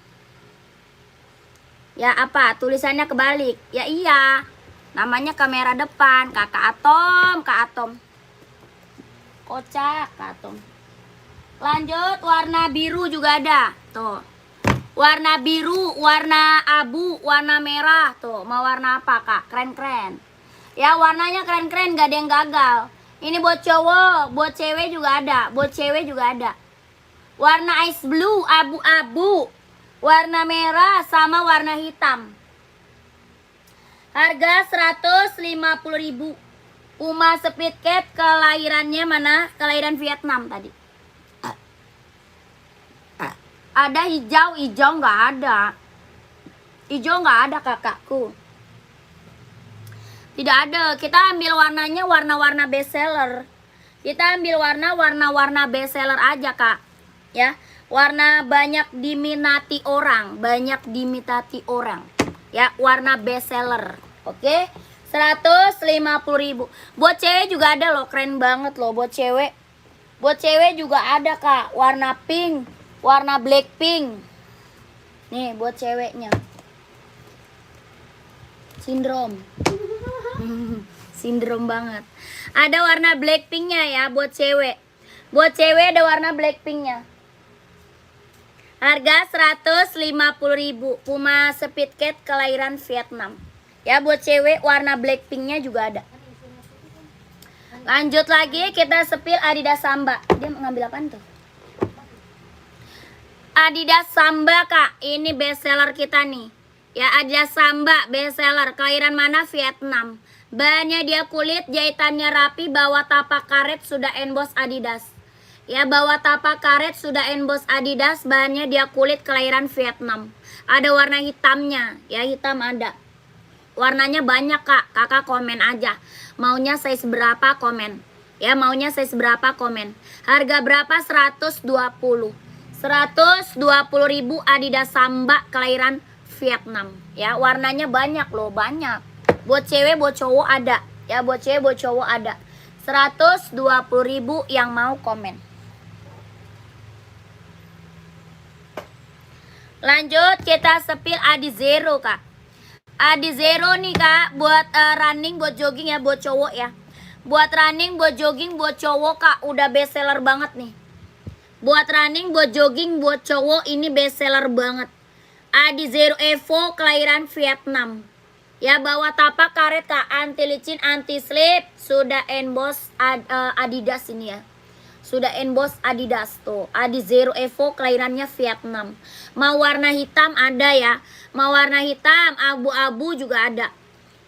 Ya apa? Tulisannya kebalik. Ya iya. Namanya kamera depan. Kakak Atom, Kak Atom. Kocak, Kak Atom. Lanjut, warna biru juga ada. Tuh. Warna biru, warna abu, warna merah. Tuh, mau warna apa, Kak? Keren-keren. Ya, warnanya keren-keren, gak ada yang gagal. Ini buat cowok, buat cewek juga ada. Buat cewek juga ada. Warna ice blue, abu-abu. Warna merah sama warna hitam. Harga 150.000. Puma Speed Cat, kelahirannya mana? Kelahiran Vietnam tadi. Ada hijau, hijau nggak ada. Hijau nggak ada kakakku. Tidak ada. Kita ambil warnanya warna-warna bestseller. Kita ambil warna-warna bestseller aja kak. Ya, warna banyak diminati orang, banyak diminati orang. Ya, warna bestseller. Oke, 150.000. Buat cewek juga ada loh, keren banget loh buat cewek. Buat cewek juga ada kak, warna pink, warna blackpink. Nih buat ceweknya. Sindrom. Sindrom banget. Ada warna blackpinknya ya buat cewek. Buat cewek ada warna blackpinknya. Harga 150.000. Puma Speed Cat, kelahiran Vietnam. Ya buat cewek warna blackpinknya juga ada. Lanjut lagi kita sepil Adidas Samba. Dia mengambil apaan tuh? Adidas Samba kak. Ini bestseller kita nih. Ya Adidas Samba bestseller. Kelahiran mana? Vietnam. Bahannya dia kulit, jahitannya rapi, bawah tapak karet sudah emboss Adidas. Ya bawah tapak karet sudah emboss Adidas. Bahannya dia kulit, kelahiran Vietnam. Ada warna hitamnya. Ya hitam ada. Warnanya banyak kak, kakak komen aja. Maunya size berapa komen. Ya maunya size berapa komen. Harga berapa? 120. 120.000 Adidas Samba, kelahiran Vietnam. Ya warnanya banyak loh, banyak. Buat cewek, buat cowok ada. Ya buat cewek, buat cowok ada. 120.000 yang mau komen. Lanjut kita sepil Adi Zero kak. Adi Zero nih kak, buat running, buat jogging ya, buat cowok ya. Buat running, buat jogging, buat cowok kak, udah bestseller banget nih. Buat running, buat jogging, buat cowok ini bestseller banget. Adi Zero Evo, kelahiran Vietnam. Ya bawah tapak karet kak, anti licin, anti slip, sudah emboss Adidas ini ya. Sudah emboss Adidas tuh. Adi Zero Evo, kelahirannya Vietnam. Mau warna hitam ada ya. Mau warna hitam, abu-abu juga ada.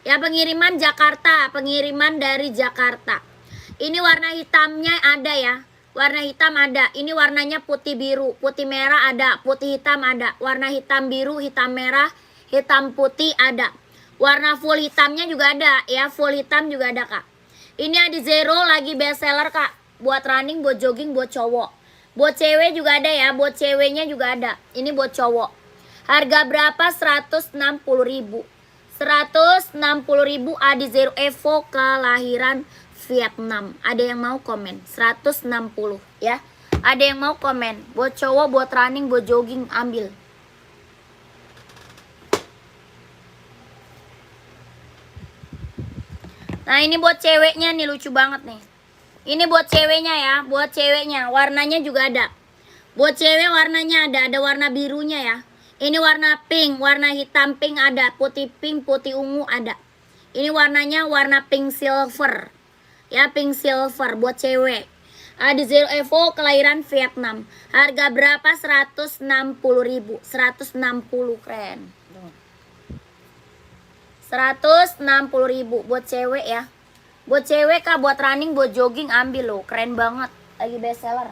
Ya pengiriman Jakarta, pengiriman dari Jakarta. Ini warna hitamnya ada ya. Warna hitam ada. Ini warnanya putih biru, putih merah ada, putih hitam ada. Warna hitam biru, hitam merah, hitam putih ada. Warna full hitamnya juga ada ya, full hitam juga ada kak. Ini Adi Zero lagi bestseller kak. Buat running, buat jogging, buat cowok. Buat cewek juga ada ya, buat ceweknya juga ada. Ini buat cowok. Harga berapa? 160.000. 160.000 Adi Zero Evo kelahiran Vietnam. Ada yang mau komen? 160 ya. Ada yang mau komen? Buat cowok, buat running, buat jogging, ambil. Nah, ini buat ceweknya nih, lucu banget nih. Ini buat ceweknya ya, buat ceweknya. Warnanya juga ada. Buat cewek warnanya ada warna birunya ya. Ini warna pink, warna hitam pink ada, putih pink, putih ungu ada. Ini warnanya warna pink silver. Ya, pink silver buat cewek. Adi Zero Evo kelahiran Vietnam. Harga berapa? 160.000. 160, keren. 160.000 buat cewek ya. Buat cewek kah, buat running, buat jogging, ambil loh. Keren banget. Lagi best seller.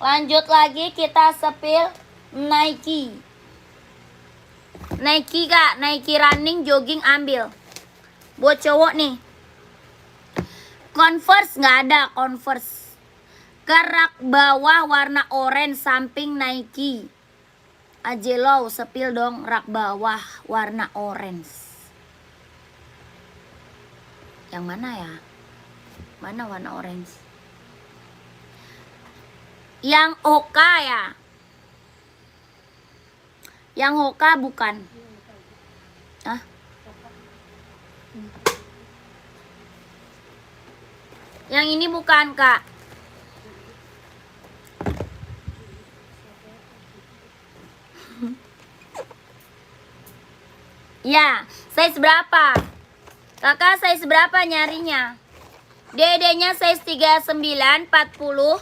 Lanjut lagi, kita sepil Nike. Nike kak, Nike running, jogging, ambil. Buat cowok nih. Converse nggak ada, Converse. Kerak bawah warna orange samping Nike. Ajelow, sepil dong, rak bawah warna orange. Yang mana ya? Mana warna orange? Yang Hoka ya? Yang Hoka bukan? Hah? Yang ini bukan kak. Ya, size berapa? Kakak size berapa nyarinya? Dedenya size 39, 40,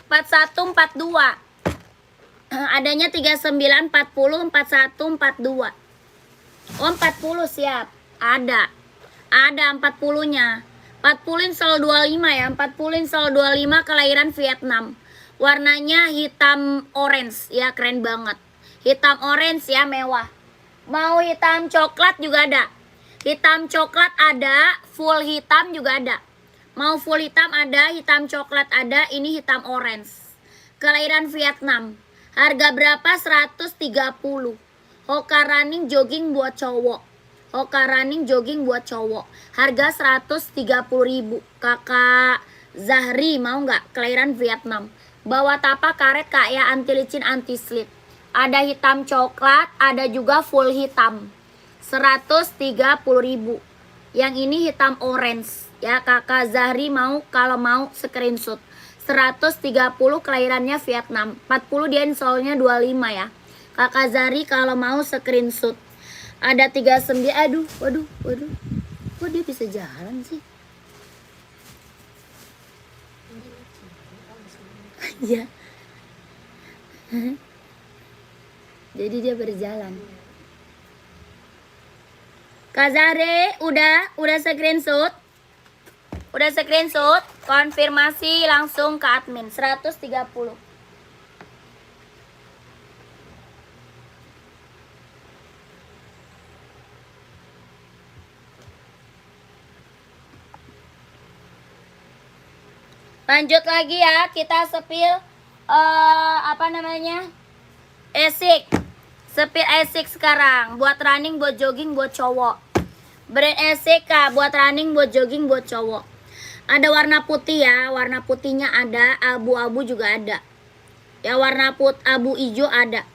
41, 42. Adanya 39, 40, 41, 42. Oh, 40 siap. Ada 40-nya. 40 Insol 25 ya. 40 Insol 25 kelahiran Vietnam. Warnanya hitam orange ya, keren banget. Hitam orange ya, mewah. Mau hitam coklat juga ada. Hitam coklat ada, full hitam juga ada. Mau full hitam ada, hitam coklat ada, ini hitam orange. Kelahiran Vietnam. Harga berapa? 130. Hoka running jogging buat cowok. Hoka running jogging buat cowok. Harga 130.000. Kakak Zahri mau nggak? Kelahiran Vietnam. Bawa tapak karet kak ya, anti licin, anti slip. Ada hitam coklat, ada juga full hitam. 130.000. Yang ini hitam orange. Ya, kakak Zahri mau, kalau mau screenshot. 130 kelahirannya Vietnam. 40 dia insolnya 25 ya. Kakak Zahri kalau mau screenshot. Ada 39. Aduh, waduh. Kok dia bisa jalan sih? Ya. Jadi dia berjalan. Kak Zahri, udah screenshot? Udah screenshot? Konfirmasi langsung ke admin. 130. Lanjut lagi ya, kita sepil apa namanya? Esik. Sepil Esik sekarang. Buat running, buat jogging, buat cowok. Brand Esik kak, buat running, buat jogging, buat cowok. Ada warna putih ya, warna putihnya ada, abu-abu juga ada. Ya, warna abu hijau ada.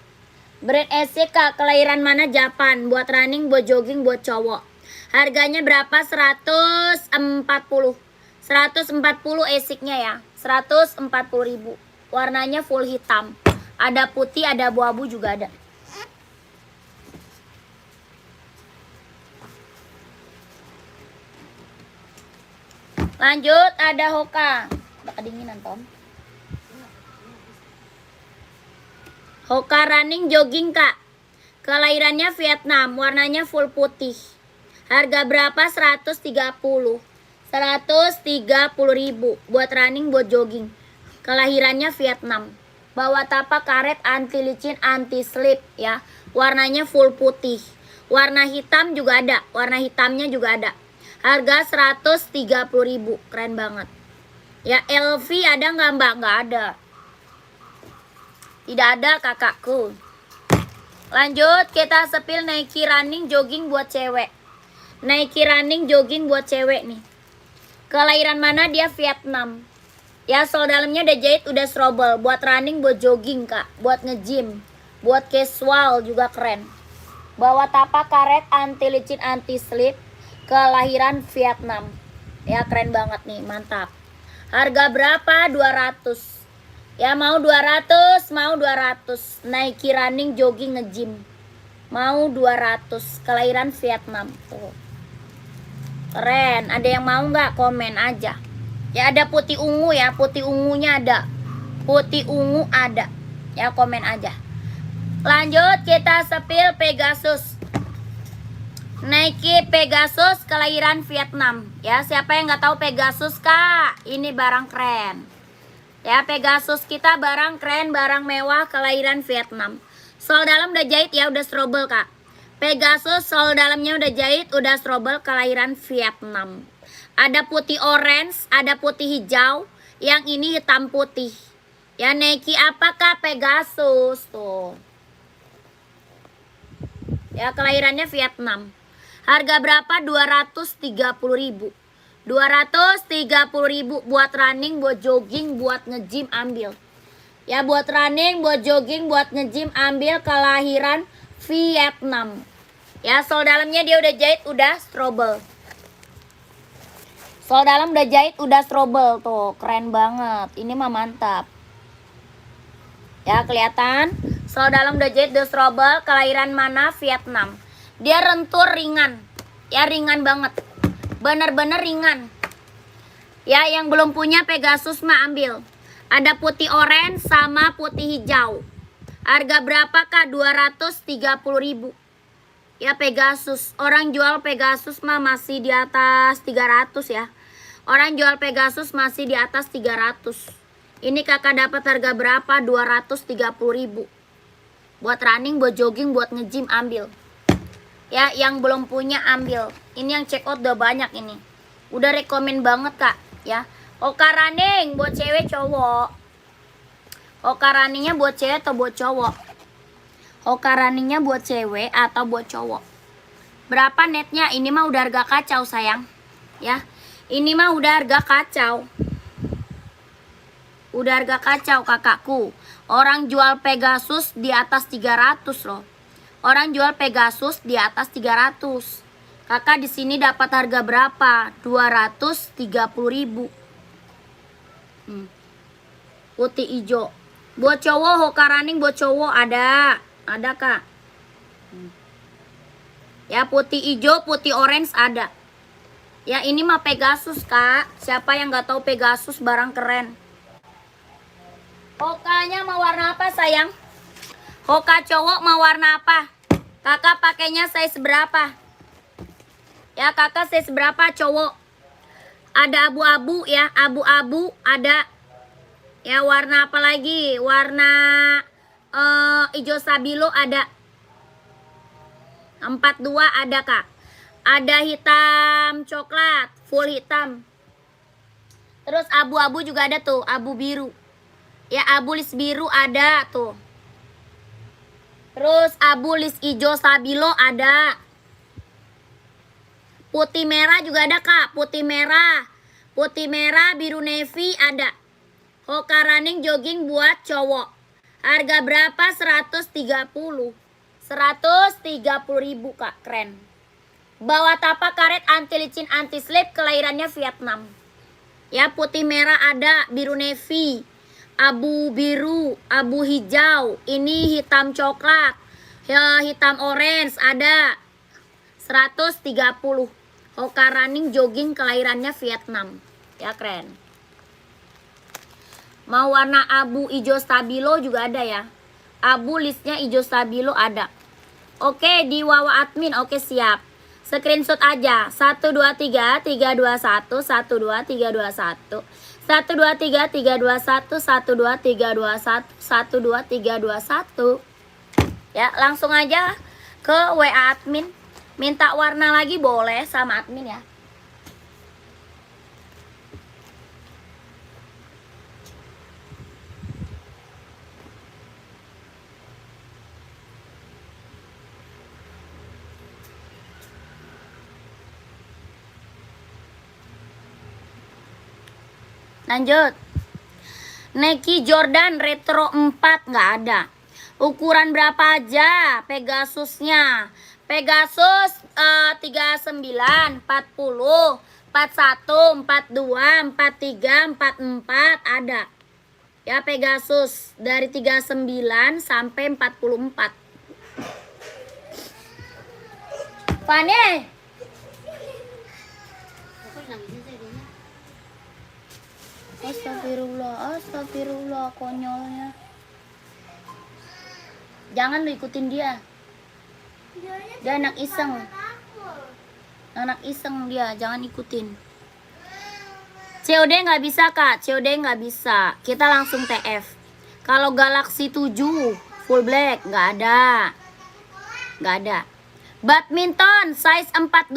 Brand Esik kak, kelahiran mana? Japan. Buat running, buat jogging, buat cowok. Harganya berapa? 140. 140 Esiknya ya. 140.000. Warnanya full hitam. Ada putih, ada abu-abu juga ada. Lanjut, ada Hoka. Udah kedinginan, Tom. Hoka running jogging kak. Kelahirannya Vietnam. Warnanya full putih. Harga berapa? 130. 130.000. Buat running, buat jogging. Kelahirannya Vietnam. Bawa tapak karet, anti licin, anti slip ya. Warnanya full putih. Warna hitam juga ada. Warna hitamnya juga ada. Harga 130.000. Keren banget. Ya LV ada nggak mbak? Nggak ada. Tidak ada kakakku. Lanjut kita sepil Nike running jogging buat cewek. Nike running jogging buat cewek nih. Kelahiran mana dia? Vietnam. Ya sol dalamnya udah jahit, udah strobel. Buat running, buat jogging kak. Buat nge-gym. Buat casual juga keren. Bawa tapak karet, anti licin, anti slip. Kelahiran Vietnam. Ya keren banget nih, mantap. Harga berapa? 200. Ya mau 200, mau 200. Nike running jogging nge-gym. Mau 200. Kelahiran Vietnam. Tuh. Keren. Ada yang mau nggak? Komen aja. Ya ada putih ungu ya, putih ungunya ada. Putih ungu ada. Ya komen aja. Lanjut kita sepil Pegasus. Nike Pegasus kelahiran Vietnam. Ya siapa yang nggak tahu Pegasus kak? Ini barang keren. Ya Pegasus kita barang keren, barang mewah kelahiran Vietnam. Sol dalam udah jahit ya, udah strobel kak. Pegasus sol dalamnya udah jahit, udah strobel kelahiran Vietnam. Ada putih orange, ada putih hijau, yang ini hitam putih. Ya Nike apakah? Pegasus tuh. Ya kelahirannya Vietnam. Harga berapa? 230.000. 230.000 buat running, buat jogging, buat nge-gym ambil. Ya buat running, buat jogging, buat nge-gym ambil kelahiran Vietnam. Ya sol dalamnya dia udah jahit, udah strobel. Sol dalam udah jahit, udah strobel tuh, keren banget. Ini mah mantap. Ya kelihatan. Sol dalam udah jahit, udah strobel. Kelahiran mana? Vietnam. Dia rentur ringan. Ya ringan banget. Bener-bener ringan. Ya yang belum punya Pegasus mah ambil. Ada putih orange sama putih hijau. Harga berapa kak? 230.000. Ya Pegasus. Orang jual Pegasus mah masih di atas 300 ya. Orang jual Pegasus masih di atas 300. Ini kakak dapat harga berapa? 230.000. Buat running, buat jogging, buat nge-gym ambil. Ya yang belum punya ambil. Ini yang check out udah banyak ini. Udah rekomen banget kak ya. Oka running buat cewek cowok. Oka runningnya buat cewek atau buat cowok? Oka runningnya buat cewek atau buat cowok? Berapa netnya? Ini mah udah harga kacau sayang. Ya ini mah udah harga kacau. Udah harga kacau kakakku. Orang jual Pegasus di atas 300 loh. Orang jual Pegasus di atas 300. Kakak di sini dapat harga berapa? 230.000. Putih hijau. Buat cowok Hoka running buat cowok ada. Ada kak. Ya putih hijau, putih orange ada. Ya ini mah Pegasus kak. Siapa yang nggak tahu Pegasus barang keren. Hokanya mau warna apa sayang? Hoka cowok mau warna apa? Kakak pakainya size berapa? Ya kakak size berapa cowok? Ada abu-abu ya, abu-abu ada. Ya warna apa lagi? Warna hijau stabilo ada. 42 ada kak. Ada hitam coklat, full hitam. Terus abu-abu juga ada tuh, abu biru. Ya abu lis biru ada tuh. Terus abu lis hijau stabilo ada. Putih merah juga ada kak. Putih merah. Putih merah biru navy ada. Hoka running jogging buat cowok. Harga berapa? 130. 130.000 kak. Keren. Bawa tapak karet anti licin anti slip. Kelahirannya Vietnam. Ya putih merah ada. Biru navy. Abu biru, abu hijau, ini hitam coklat, ya, hitam orange ada. 130. Hoka running jogging kelahirannya Vietnam. Ya keren. Mau warna abu hijau stabilo juga ada ya. Abu listnya hijau stabilo ada. Oke di Wawa admin. Oke siap. Screenshot aja. 123 321 12321 123 321 12321 12321. Ya, langsung aja ke WA admin. Minta warna lagi boleh sama admin ya. Lanjut. Nike Jordan Retro 4 nggak ada. Ukuran berapa aja Pegasusnya? Pegasus 39, 40, 41, 42, 43, 44 ada. Ya Pegasus dari 39 sampai 44. Fane, Aku nangisnya saya dia. astagfirullah, astagfirullah, konyolnya. Jangan lu ikutin dia. Dia anak iseng. Anak iseng dia, jangan ikutin. COD nggak bisa kak, COD nggak bisa. Kita langsung TF. Kalau Galaxy 7 full black nggak ada. Nggak ada. Badminton size 42.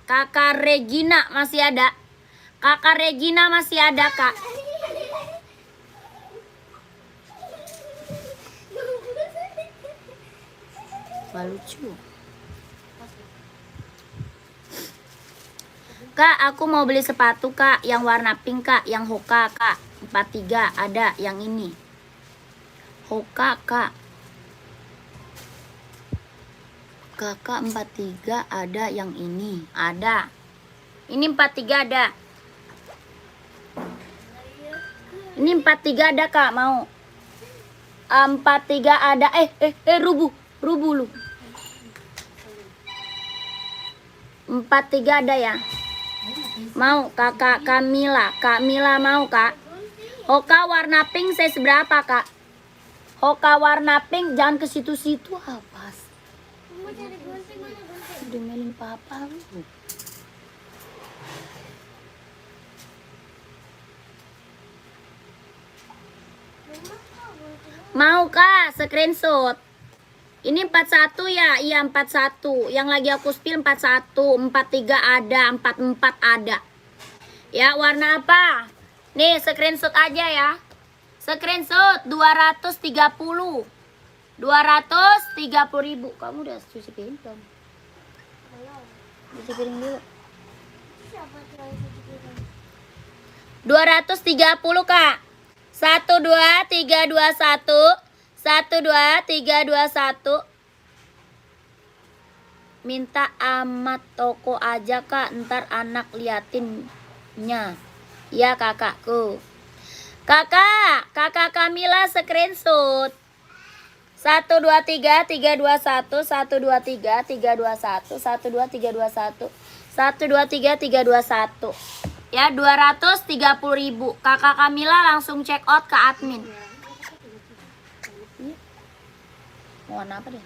Kakak Regina masih ada. Kakak Regina masih ada kak. Wah, lucu. Kak, aku mau beli sepatu kak, yang warna pink kak, yang Hoka kak, 43 ada, yang ini. Hoka kak. Kakak 43 ada, yang ini ada. Ini 43 ada. Ini 43 ada kak, mau. 43 ada, rubuh lu. 43 ada ya. Mau kakak Kamila. Kak Mila mau kak. Hoka warna pink saya seberapa kak? Hoka warna pink jangan ke situ-situ apa sih? Udah melin papa lu. Mau kak screenshot. Ini 41 ya? Iya 41. Yang lagi aku spill 41, 43 ada, 44 ada. Ya, warna apa? Nih, screenshot aja ya. Screenshot 230. 230.000. Kamu udah cuci piring belum? Cuci piring dulu. 230 kak. 1 2 3 2 1. 1 2 3 2 1. Minta amat toko aja kak, ntar anak liatinnya. Ya kakakku. Kakak Kamila screenshot. 1 2 3 3 2 1. 1 2 3 3 2 1. 1 2 3 2 1. 1 2 3 3 2 1. Ya 230.000. Kakak Kamila langsung check out ke admin. Warna apa deh?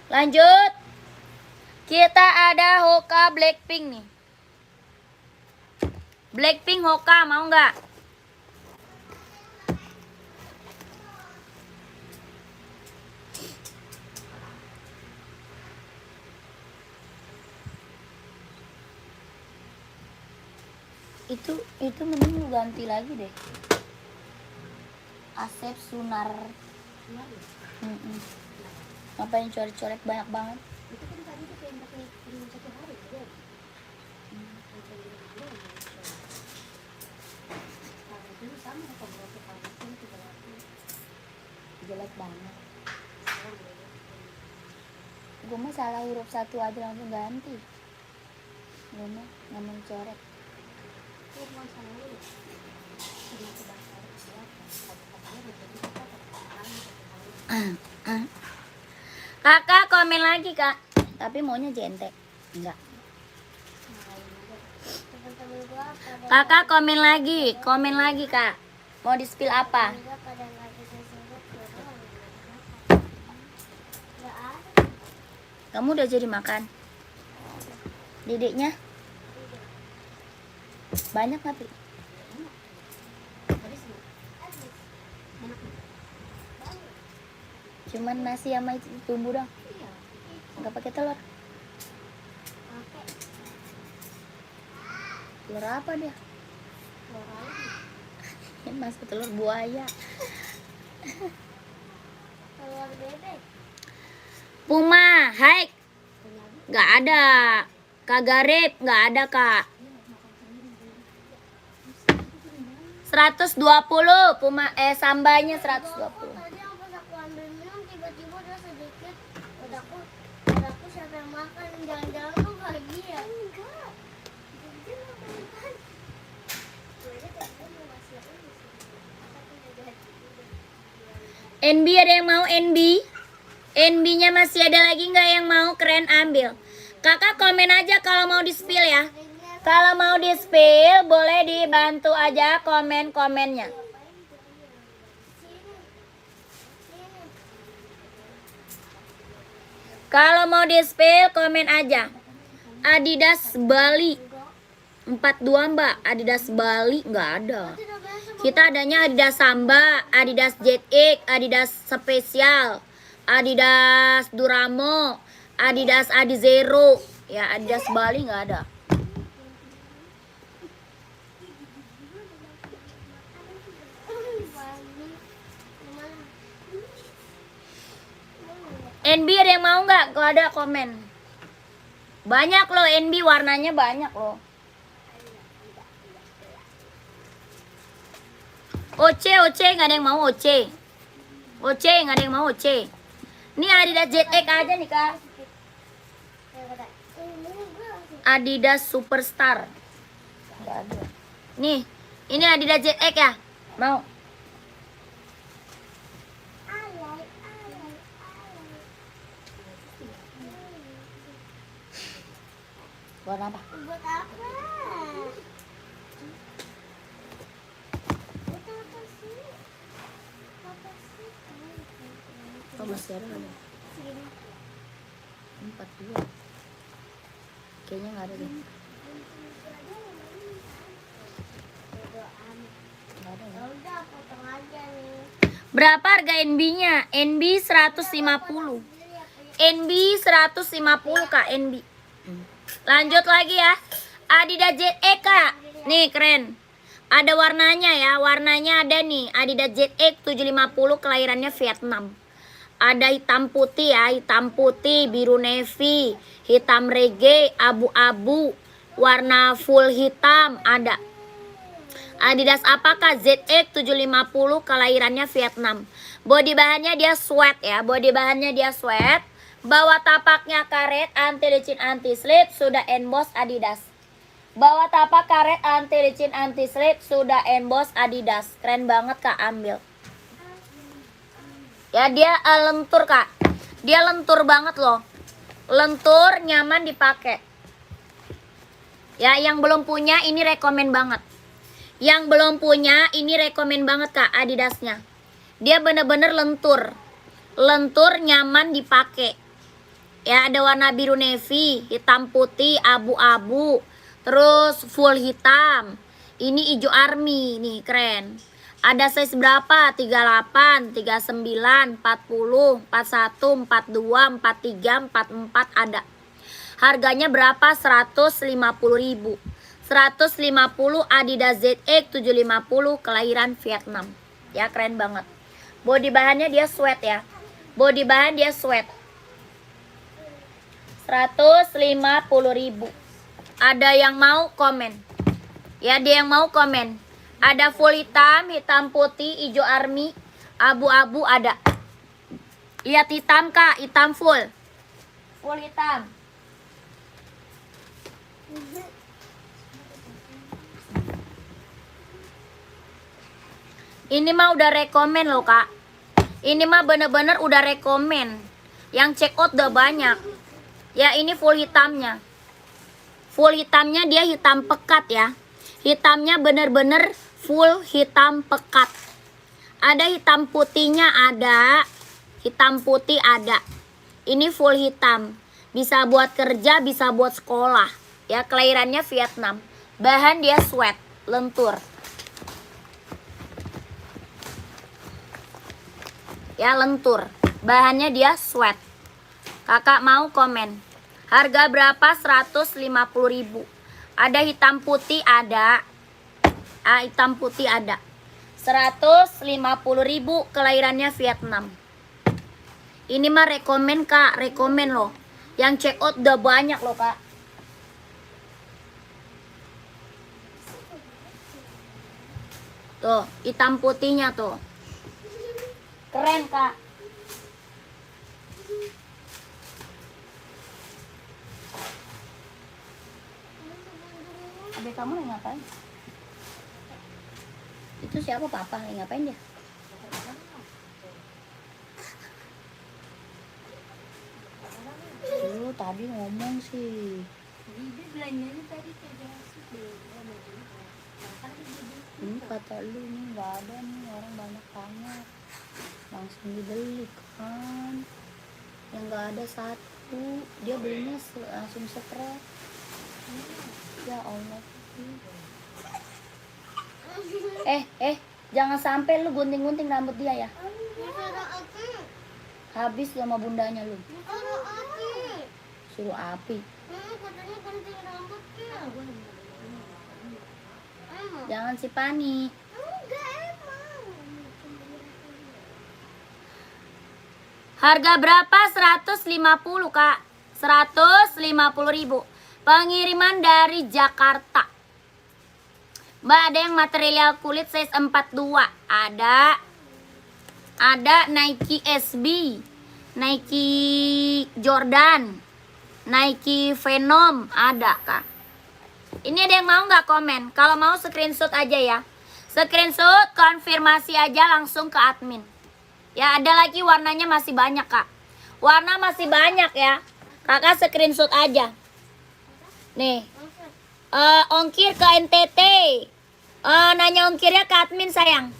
Lanjut. Kita ada Hoka Blackpink nih. Blackpink Hoka mau nggak? Itu mending lu ganti lagi deh. Asep Sunar. Ngapain coret-coret banyak banget? Itu kan tadi tuh kayak pakai cuma 1 hari aja. Kalau itu sama apa berarti kalau itu 300. Jelek banget. Gue mah salah huruf 1 aja langsung ganti. Gue mah nggak mau coret. Itu masalah lu. Cuma kebakar Kakak komen lagi kak. Tapi maunya jentek. Enggak. Kakak komen lagi kak. Mau di spill apa? Kamu udah jadi makan? Dedeknya? Banyak tapi. Cuman nasi sama itu bumbu dong. Enggak pakai telur. Telur apa dia? Masa telur buaya. Telur bebek. Puma, hai. Nggak ada. Kak Garip, nggak ada kak. 120 sambanya 120. Tadi yang pas aku ambil minum tiba-tiba udah sedikit. Udah aku siapa yang makan? Jangan-jangan tuh kayak dia. Enggak. Dia makan. NB ada yang mau NB? NB-nya masih ada lagi nggak yang mau? Keren, ambil. Kakak komen aja kalau mau di-spill ya. Kalau mau di-spill boleh dibantu aja komen-komennya. Kalau mau di-spill komen aja. Adidas Bali 42 Mbak. Adidas Bali nggak ada. Kita adanya Adidas Samba, Adidas ZX, Adidas Spesial, Adidas Duramo, Adidas Adizero. Ya, Adidas Bali nggak ada. NB ada yang mau nggak? Kalau ada komen. Banyak loh NB, warnanya banyak loh. OC nggak ada yang mau OC. OC nggak ada yang mau OC. Ini Adidas ZX aja nih kak. Adidas Superstar. Nggak ada. Nih, ini Adidas ZX ya. Mau? Buat apa? Buat apa? Oh, masih ada nggak? 42. Kayaknya nggak ada deh. Nggak ada ya? Udah potong aja nih. Berapa harga NB-nya? NB 150. NB 150 kak NB. Lanjut lagi ya. Adidas ZX kak. Nih keren. Ada warnanya ya. Warnanya ada nih. Adidas ZX 750 kelahirannya Vietnam. Ada hitam putih ya. Hitam putih, biru navy, hitam reggae, abu-abu, warna full hitam ada. Adidas apakah? ZX 750 kelahirannya Vietnam. Body bahannya dia sweat ya. Body bahannya dia sweat. Bawah tapaknya karet, anti licin, anti slip, sudah emboss Adidas. Bawah tapak karet, anti licin, anti slip, sudah emboss Adidas. Keren banget kak, ambil. Ya dia lentur kak. Dia lentur banget loh. Lentur, nyaman dipakai. Ya yang belum punya ini rekomen banget. Yang belum punya ini rekomen banget kak Adidasnya. Dia bener-bener lentur. Lentur, nyaman dipakai. Ya ada warna biru navy, hitam putih, abu-abu, terus full hitam. Ini hijau army, nih keren. Ada size berapa? 38, 39, 40, 41, 42, 43, 44 ada. Harganya berapa? 150.000. 150 Adidas ZX 750 kelahiran Vietnam. Ya keren banget. Body bahannya dia sweat ya. Body bahan dia sweat. 150.000. Ada yang mau komen? Ya, dia yang mau komen. Ada full hitam, hitam putih, hijau army, abu-abu ada. Lihat hitam kak, hitam full. Full hitam. Ini mah udah rekomen loh kak. Ini mah bener-bener udah rekomen. Yang check out udah banyak. Ya ini full hitamnya. Full hitamnya dia hitam pekat ya. Hitamnya bener-bener full hitam pekat. Ada hitam putihnya ada. Hitam putih ada. Ini full hitam. Bisa buat kerja, bisa buat sekolah. Ya kelahirannya Vietnam. Bahan dia sweat, lentur. Ya lentur. Bahannya dia sweat. Kakak mau komen. Harga berapa? 150.000. Ada hitam putih ada. Hitam putih ada. 150.000 kelahirannya Vietnam. Ini mah rekomen kak, rekomen loh. Yang check out udah banyak loh kak. Tuh, hitam putihnya tuh. Keren, Kak. Adik kamu lagi ngapain? Itu siapa, papa? Lagi ngapain dia? Lu tadi ngomong sih. Bibi belanjanya tadi tidak asik deh. Ini kata lu nih nggak ada nih, orang banyak banget. Langsung dibeli kan. Yang nggak ada satu, dia belinya langsung stres. Ya Allah. Jangan sampai lu gunting-gunting rambut dia ya. Habis lu sama bundanya lu. Suruh api. Jangan si Pani. Harga berapa? 150, Kak. 150.000. Pengiriman dari Jakarta. Mbak, ada yang material kulit size 42. Ada Nike SB, Nike Jordan, Nike Venom, ada, Kak. Ini ada yang mau nggak komen? Kalau mau screenshot aja ya. Screenshot, konfirmasi aja langsung ke admin. Ya, ada lagi warnanya masih banyak, Kak. Warna masih banyak ya. Kakak screenshot aja. Nih. Ongkir ke NTT. Nanya ongkirnya ke admin, sayang.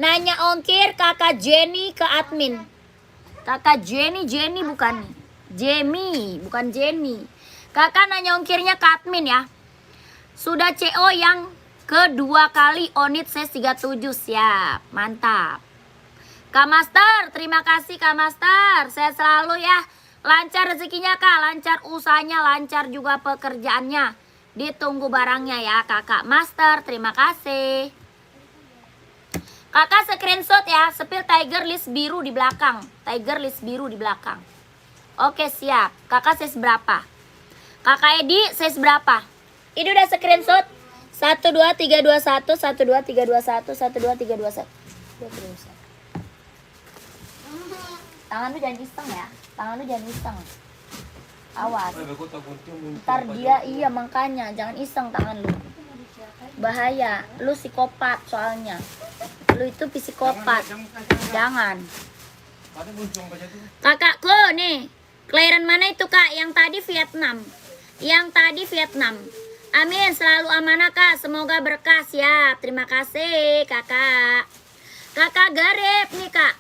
Nanya ongkir Kakak Jenny ke admin. Kakak Jenny bukan nih. Jamie, bukan Jenny. Kakak nanya ongkirnya ke admin ya. Sudah CO yang kedua kali Onit saya 37, siap. Mantap. Kak Master, terima kasih Kak Master. Saya selalu ya. Lancar rezekinya, Kak. Lancar usahanya, lancar juga pekerjaannya. Ditunggu barangnya ya Kakak Master. Terima kasih. Kakak screenshot ya. Sepil tiger list biru di belakang. Tiger list biru di belakang. Oke, siap. Kakak size berapa? Kakak Edi size berapa? Ini udah screenshot. 12321 12321 12321. Tangan lu jangan iseng ya. Tangan lu jangan iseng. Awas. Ntar dia, iya makanya jangan iseng tangan lu. Bahaya. Lu psikopat soalnya. Lu itu psikopat. Jangan. Kakakku nih. Kelahiran mana itu, Kak? Yang tadi Vietnam. Yang tadi Vietnam. Amin, selalu amanah, Kak. Semoga berkah ya. Terima kasih, Kakak. Kakak Garep nih, Kak.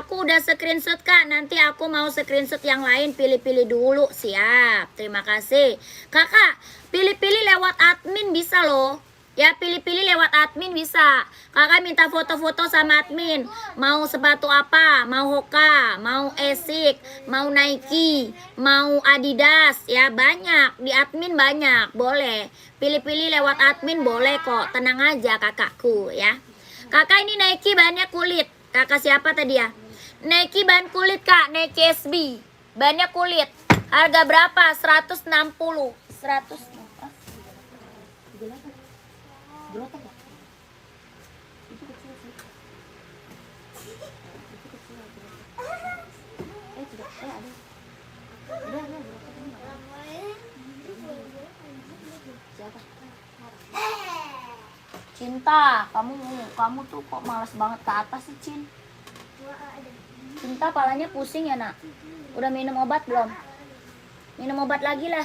Aku udah screenshot, Kak. Nanti aku mau screenshot yang lain. Pilih-pilih dulu. Siap. Terima kasih. Kakak, pilih-pilih lewat admin bisa loh. Ya, pilih-pilih lewat admin bisa. Kakak minta foto-foto sama admin. Mau sepatu apa? Mau Hoka, mau Asics, mau Nike, mau Adidas. Ya, banyak. Di admin banyak. Boleh. Pilih-pilih lewat admin boleh kok. Tenang aja kakakku ya. Kakak ini Nike bahannya kulit. Kakak siapa tadi ya? Nike bahan kulit, Kak. Nike SB. Bahannya kulit. Harga berapa? 160. 100. Gelotak ya? Itu kecil sih. Itu kecil. Tidak. Ada. Ada. Siapa? Cinta, kamu tuh kok malas banget ke atas sih, Cin? Cinta, palanya pusing ya, Nak? Udah minum obat belum? Minum obat lagi lah.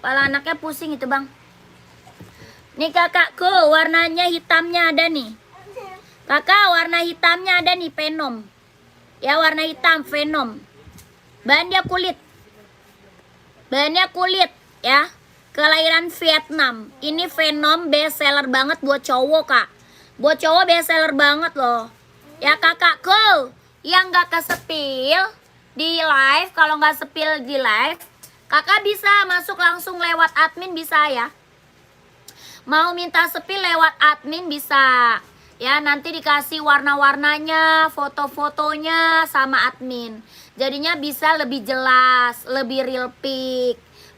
Pala anaknya pusing itu, Bang. Nih kakakku, warnanya hitamnya ada nih. Kakak, warna hitamnya ada nih, Venom. Ya, warna hitam, Venom. Bahannya kulit. Bahannya kulit, ya. Kelahiran Vietnam. Ini Venom best seller banget buat cowok, Kak. Buat cowok best seller banget loh. Ya kakakku, yang gak kesepil di live, kalau gak sepil di live, kakak bisa masuk langsung lewat admin bisa ya. Mau minta sepil lewat admin bisa. Ya, nanti dikasih warna-warnanya, foto-fotonya sama admin. Jadinya bisa lebih jelas, lebih real pic.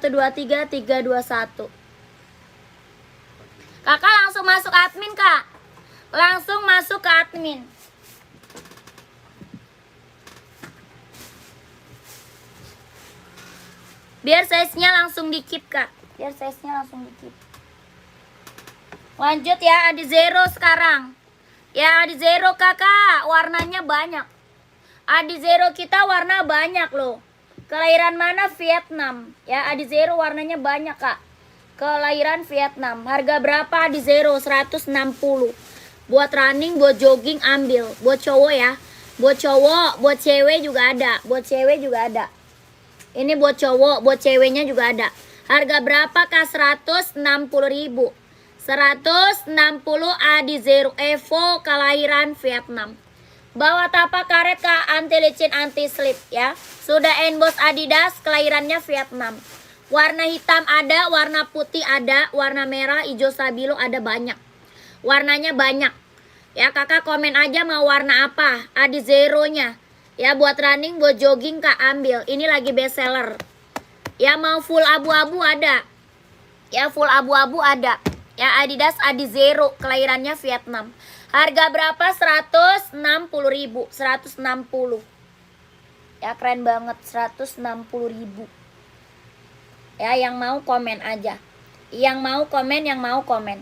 123 321. Kakak langsung masuk admin, Kak. Langsung masuk ke admin. Biar size-nya langsung di-keep, Kak. Biar size-nya langsung di-keep. Lanjut ya, Adi Zero sekarang. Ya, Adi Zero Kakak, warnanya banyak. Adi Zero kita warna banyak loh. Kelahiran mana? Vietnam. Ya, Adi Zero warnanya banyak, Kak. Kelahiran Vietnam. Harga berapa Adi Zero? 160. Buat running, buat jogging ambil. Buat cowok ya. Buat cowok, buat cewek juga ada. Buat cewek juga ada. Ini buat cowok, buat ceweknya juga ada. Harga berapa Kak? 160.000. 160 Adi Zero Evo kelahiran Vietnam. Bawa tapak karet Kak, anti licin, anti slip ya. Sudah emboss Adidas, kelahirannya Vietnam. Warna hitam ada, warna putih ada, warna merah, hijau stabilo ada banyak. Warnanya banyak. Ya kakak komen aja mau warna apa, Adi Zero-nya. Ya buat running, buat jogging Kak ambil. Ini lagi best seller. Ya mau full abu-abu ada. Ya full abu-abu ada. Ya Adidas Adi Zero kelahirannya Vietnam. Harga berapa? 160.000. 160. Ya keren banget 160.000. Ya yang mau komen aja. Yang mau komen, yang mau komen.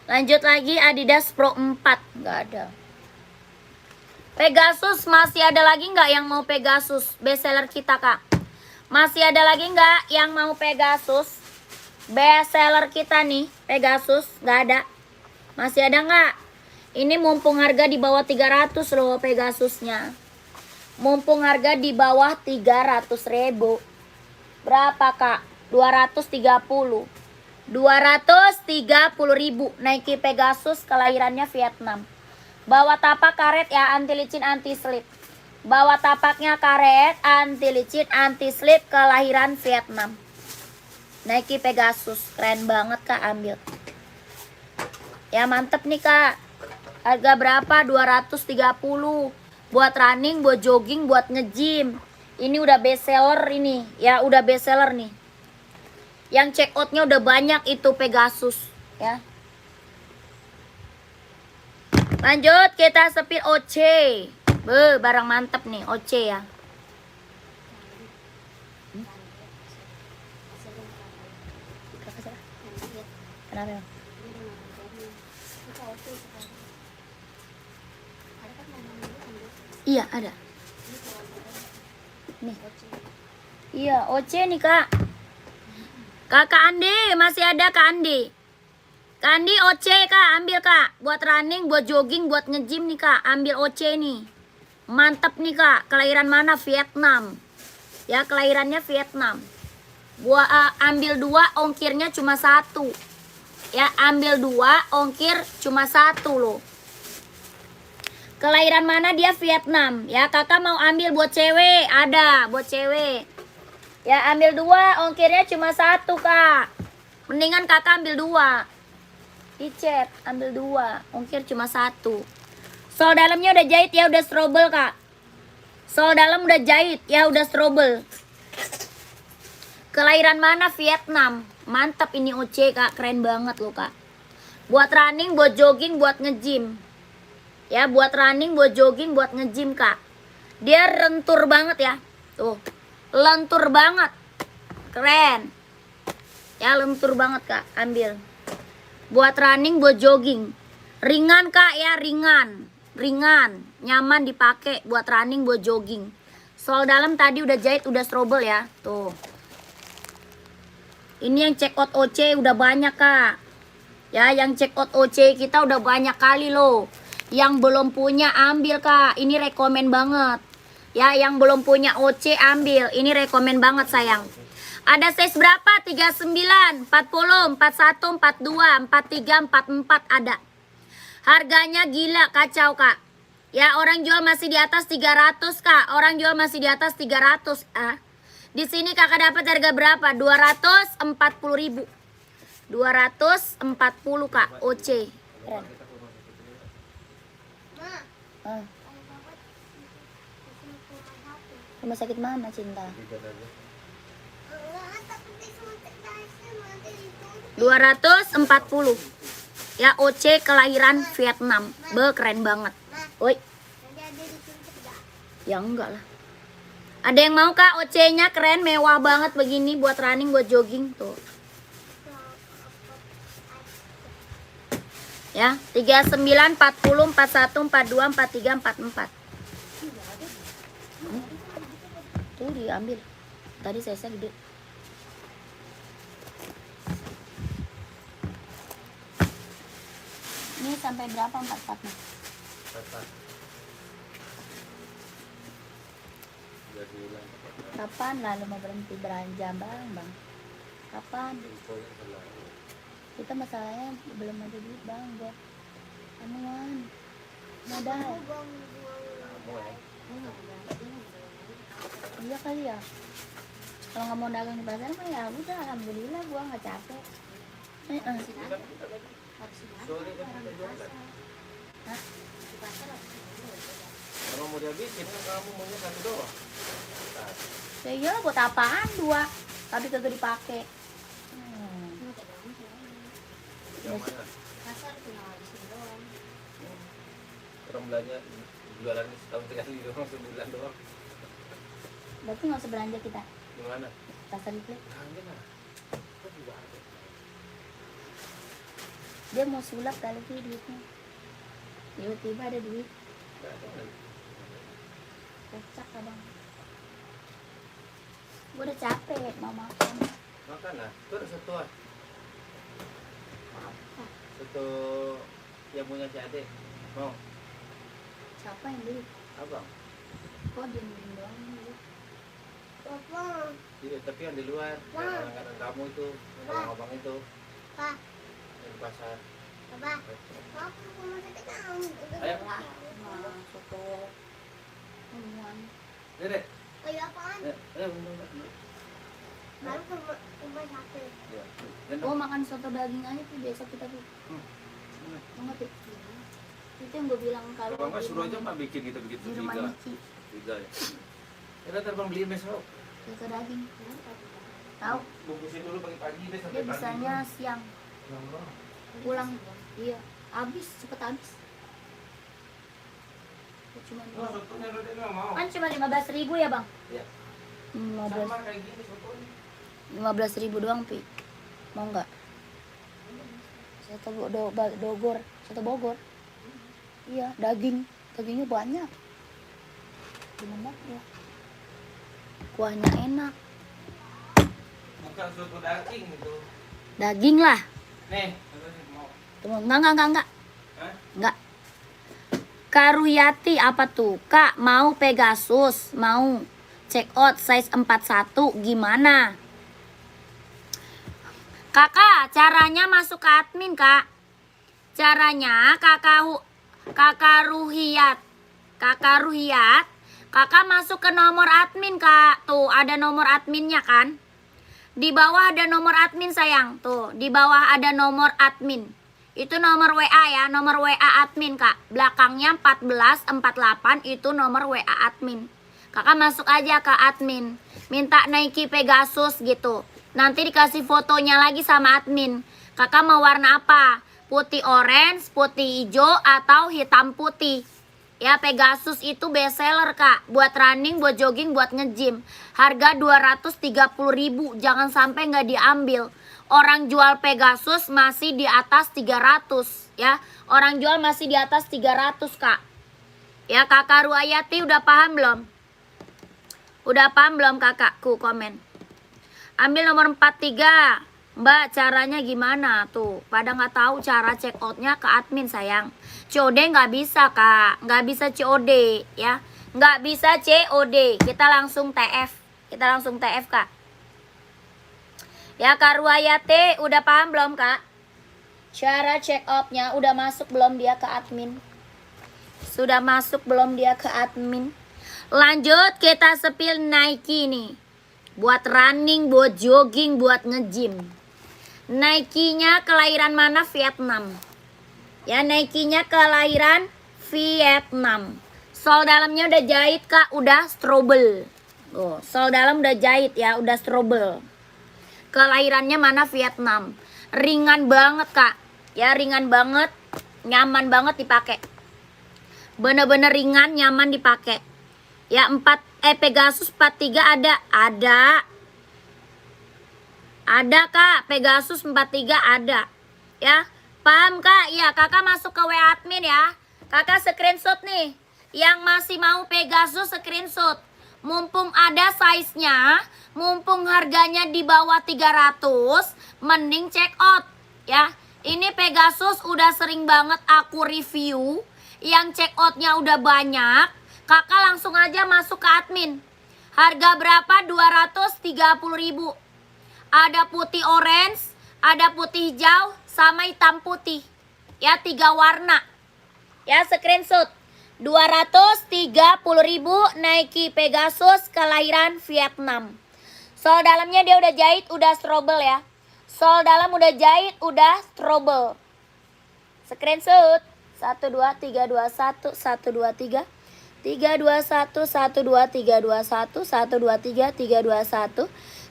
Lanjut lagi Adidas Pro 4. Nggak ada. Pegasus masih ada lagi nggak yang mau Pegasus? Best seller kita Kak. Masih ada lagi nggak yang mau Pegasus? Best seller kita nih Pegasus. Nggak ada. Masih ada nggak? Ini mumpung harga di bawah 300 loh Pegasusnya. Mumpung harga di bawah 300.000. Berapa Kak? 230. 230.000 Nike Pegasus kelahirannya Vietnam. Bawa tapak karet ya, anti licin, anti slip. Bawa tapaknya karet, anti licin, anti slip, kelahiran Vietnam. Nike Pegasus, keren banget Kak, ambil. Ya mantep nih Kak. Harga berapa? 230. Buat running, buat jogging, buat nge-gym. Ini udah best seller ini. Ya udah best seller nih. Yang check outnya udah banyak itu Pegasus ya. Lanjut kita sepil OC. Barang mantep nih OC ya. Kenapa ya? Iya ada. Nih. Iya OC nih Kak. Kakak Andi masih ada Kak Andi. Kak Andi OC Kak, ambil Kak. Buat running, buat jogging, buat nge-gym nih Kak. Ambil OC nih. Mantep nih Kak. Kelahiran mana? Vietnam. Ya kelahirannya Vietnam. Ambil 2, ongkirnya cuma 1. Ya ambil 2, ongkir cuma 1 loh. Kelahiran mana? Dia Vietnam. Ya kakak mau ambil buat cewek. Ada buat cewek. Ya ambil 2, ongkirnya cuma 1 Kak. Mendingan kakak ambil 2. Di chat ambil 2, ongkir cuma 1. Sol dalamnya udah jahit ya, udah strobel Kak. Sol dalam udah jahit ya, udah strobel. Kelahiran mana? Vietnam. Mantap ini OC Kak, keren banget loh Kak. Buat running, buat jogging, buat nge-gym. Ya buat running, buat jogging, buat nge-gym Kak. Dia lentur banget ya. Tuh. Lentur banget. Keren. Ya lentur banget Kak, ambil. Buat running, buat jogging. Ringan Kak ya, ringan. Ringan, nyaman dipakai buat running, buat jogging. Sol dalam tadi udah jahit, udah strobel ya. Tuh. Ini yang check out OC udah banyak Kak. Ya, yang check out OC kita udah banyak kali loh. Yang belum punya ambil Kak. Ini rekomen banget. Ya, yang belum punya OC ambil. Ini rekomen banget sayang. Ada size berapa? 39, 40, 41, 42, 43, 44 ada. Harganya gila kacau Kak. Ya orang jual masih di atas 300 Kak. Orang jual masih di atas 300. Di sini Kakak dapat harga berapa? 240.000. 240 Kak. OC. Keren. Rumah sakit mana Cinta? 240 ya OC kelahiran Vietnam. Keren banget. Woi. Ya enggak lah. Ada yang mau Kak OC-nya keren, mewah banget begini buat running, buat jogging tuh. Ya, 39, 40, 41, 42, 43, 44. Tuh diambil. Tadi saya gede. Ini sampai berapa 44-nya? 44. Kapan lalu mau berhenti belanja bang? Kapan? Kita masalahnya belum ada duit bang buat anuan modal. Iya kali ya. Kalau nggak mau dagang di pasar mah ya udah, alhamdulillah gua nggak capek. Kalau mau dihabisin kan kamu maunya 1 doang. Ya iyalah buat apaan 2? Tapi kagak dipakai. Yang mana? Pasar tinggal habisin doang. Orang belanja jualan setahun sekali doang, sebulan doang. Berarti nggak usah belanja kita. Gimana? Pasar itu. Kangen lah. Kok juga ada? Dia mau sulap kali sih duitnya. Tiba-tiba ada duit. Nggak ada kan? Kocak abang. Gue udah capek mau makan. Makan lah. Itu ada satu ah. Apa? Satu yang punya si Ade. Mau? Siapa yang beli? Abang? Kok diem-diem doang beli? Papa, Iya, tapi yang di luar. Yang kadang-kadang kamu itu. Yang abang itu. Pak, Yang di pasar. Papa, aku mau sakit. Ayo. Nah, soto. Dede. Kayak apaan? Baru ke rumah sakit. Ya. Oh makan soto daging aja tuh biasa kita tuh. Enggak tuh. Itu yang gue bilang kalau Kalau enggak suruh aja Mak bikin gitu-begitu di rumah juga. Niki. Juga ya. Kita terbang beli besok. Soto daging. Tahu? Bungkusin dulu pagi-pagi deh Dia sampai pagi. bisanya siang pulang. Iya, habis cepet habis. Cuma Oh, sotonya Dede nggak mau. kan cuma 15.000 ya bang? Iya. 15 Sama kayak gini sotonya. 15.000 doang pi. Mau nggak? Soto Bogor, soto Bogor. Iya, dagingnya banyak. Gimana ya? Kuahnya enak. Bukan soto daging itu. Daging lah. Nih, sotonya mau. Tuh, enggak. Hah? Enggak. Karuyati apa tuh? Kak, mau Pegasus, mau check out size 41 gimana? Kakak, caranya masuk ke admin, Kak. Caranya Kakak Ruhiyat, Kakak masuk ke nomor admin, Kak. Tuh, ada nomor adminnya kan? Di bawah ada nomor admin, sayang. Tuh, di bawah ada nomor admin. Itu nomor WA ya, nomor WA admin, Kak. Belakangnya 1448 itu nomor WA admin. Kakak masuk aja ke admin. Minta Nike Pegasus gitu. Nanti dikasih fotonya lagi sama admin. Kakak mau warna apa? Putih orange, putih hijau, atau hitam putih. Ya, Pegasus itu best seller, Kak. Buat running, buat jogging, buat nge-gym. Harga 230.000. Jangan sampai nggak diambil. Orang jual Pegasus masih di atas 300 ya. Orang jual masih di atas 300, Kak. Ya, Kakak Ruayati udah paham belum? Udah paham belum kakakku? Komen. Ambil nomor 43. Mbak, caranya gimana tuh? Pada nggak tahu cara check outnya ke admin, sayang. COD nggak bisa, Kak. Nggak bisa COD ya. Nggak bisa COD. Kita langsung TF. Kak. Ya, Kak Ruayate udah paham belum, Kak? Cara check outnya udah masuk belum dia ke admin? Sudah masuk belum dia ke admin? Lanjut kita spill Nike nih. Buat running, buat jogging, buat nge-gym. Nike-nya kelahiran mana? Vietnam. Ya, Nike-nya kelahiran Vietnam. Sol dalamnya udah jahit, Kak, udah strobel. Oh, sol dalam udah jahit ya, udah strobel. Kelahirannya mana? Vietnam. Ringan banget, Kak. Ya, ringan banget, nyaman banget dipakai. Bener-bener ringan, nyaman dipakai. Ya, Pegasus 43 ada. Ada, Kak. Pegasus 43 ada. Ya, paham, Kak? Ya, Kakak masuk ke WA admin ya. Kakak screenshot nih. Yang masih mau Pegasus screenshot. Mumpung ada size-nya, mumpung harganya di bawah 300, mending check out ya. Ini Pegasus udah sering banget aku review, yang check outnya udah banyak. Kakak langsung aja masuk ke admin. Harga berapa? 230.000. Ada putih orange, ada putih hijau, sama hitam putih. Ya, 3 warna. Ya, screenshot. 230.000 Nike Pegasus kelahiran Vietnam. Sol dalamnya dia udah jahit, udah strobel ya. Sol dalam udah jahit, udah strobel. Screenshot. 1 2 3 2 1 1 2 3 3 2 1 1 2 3 2 1 1 2 3 3 2 1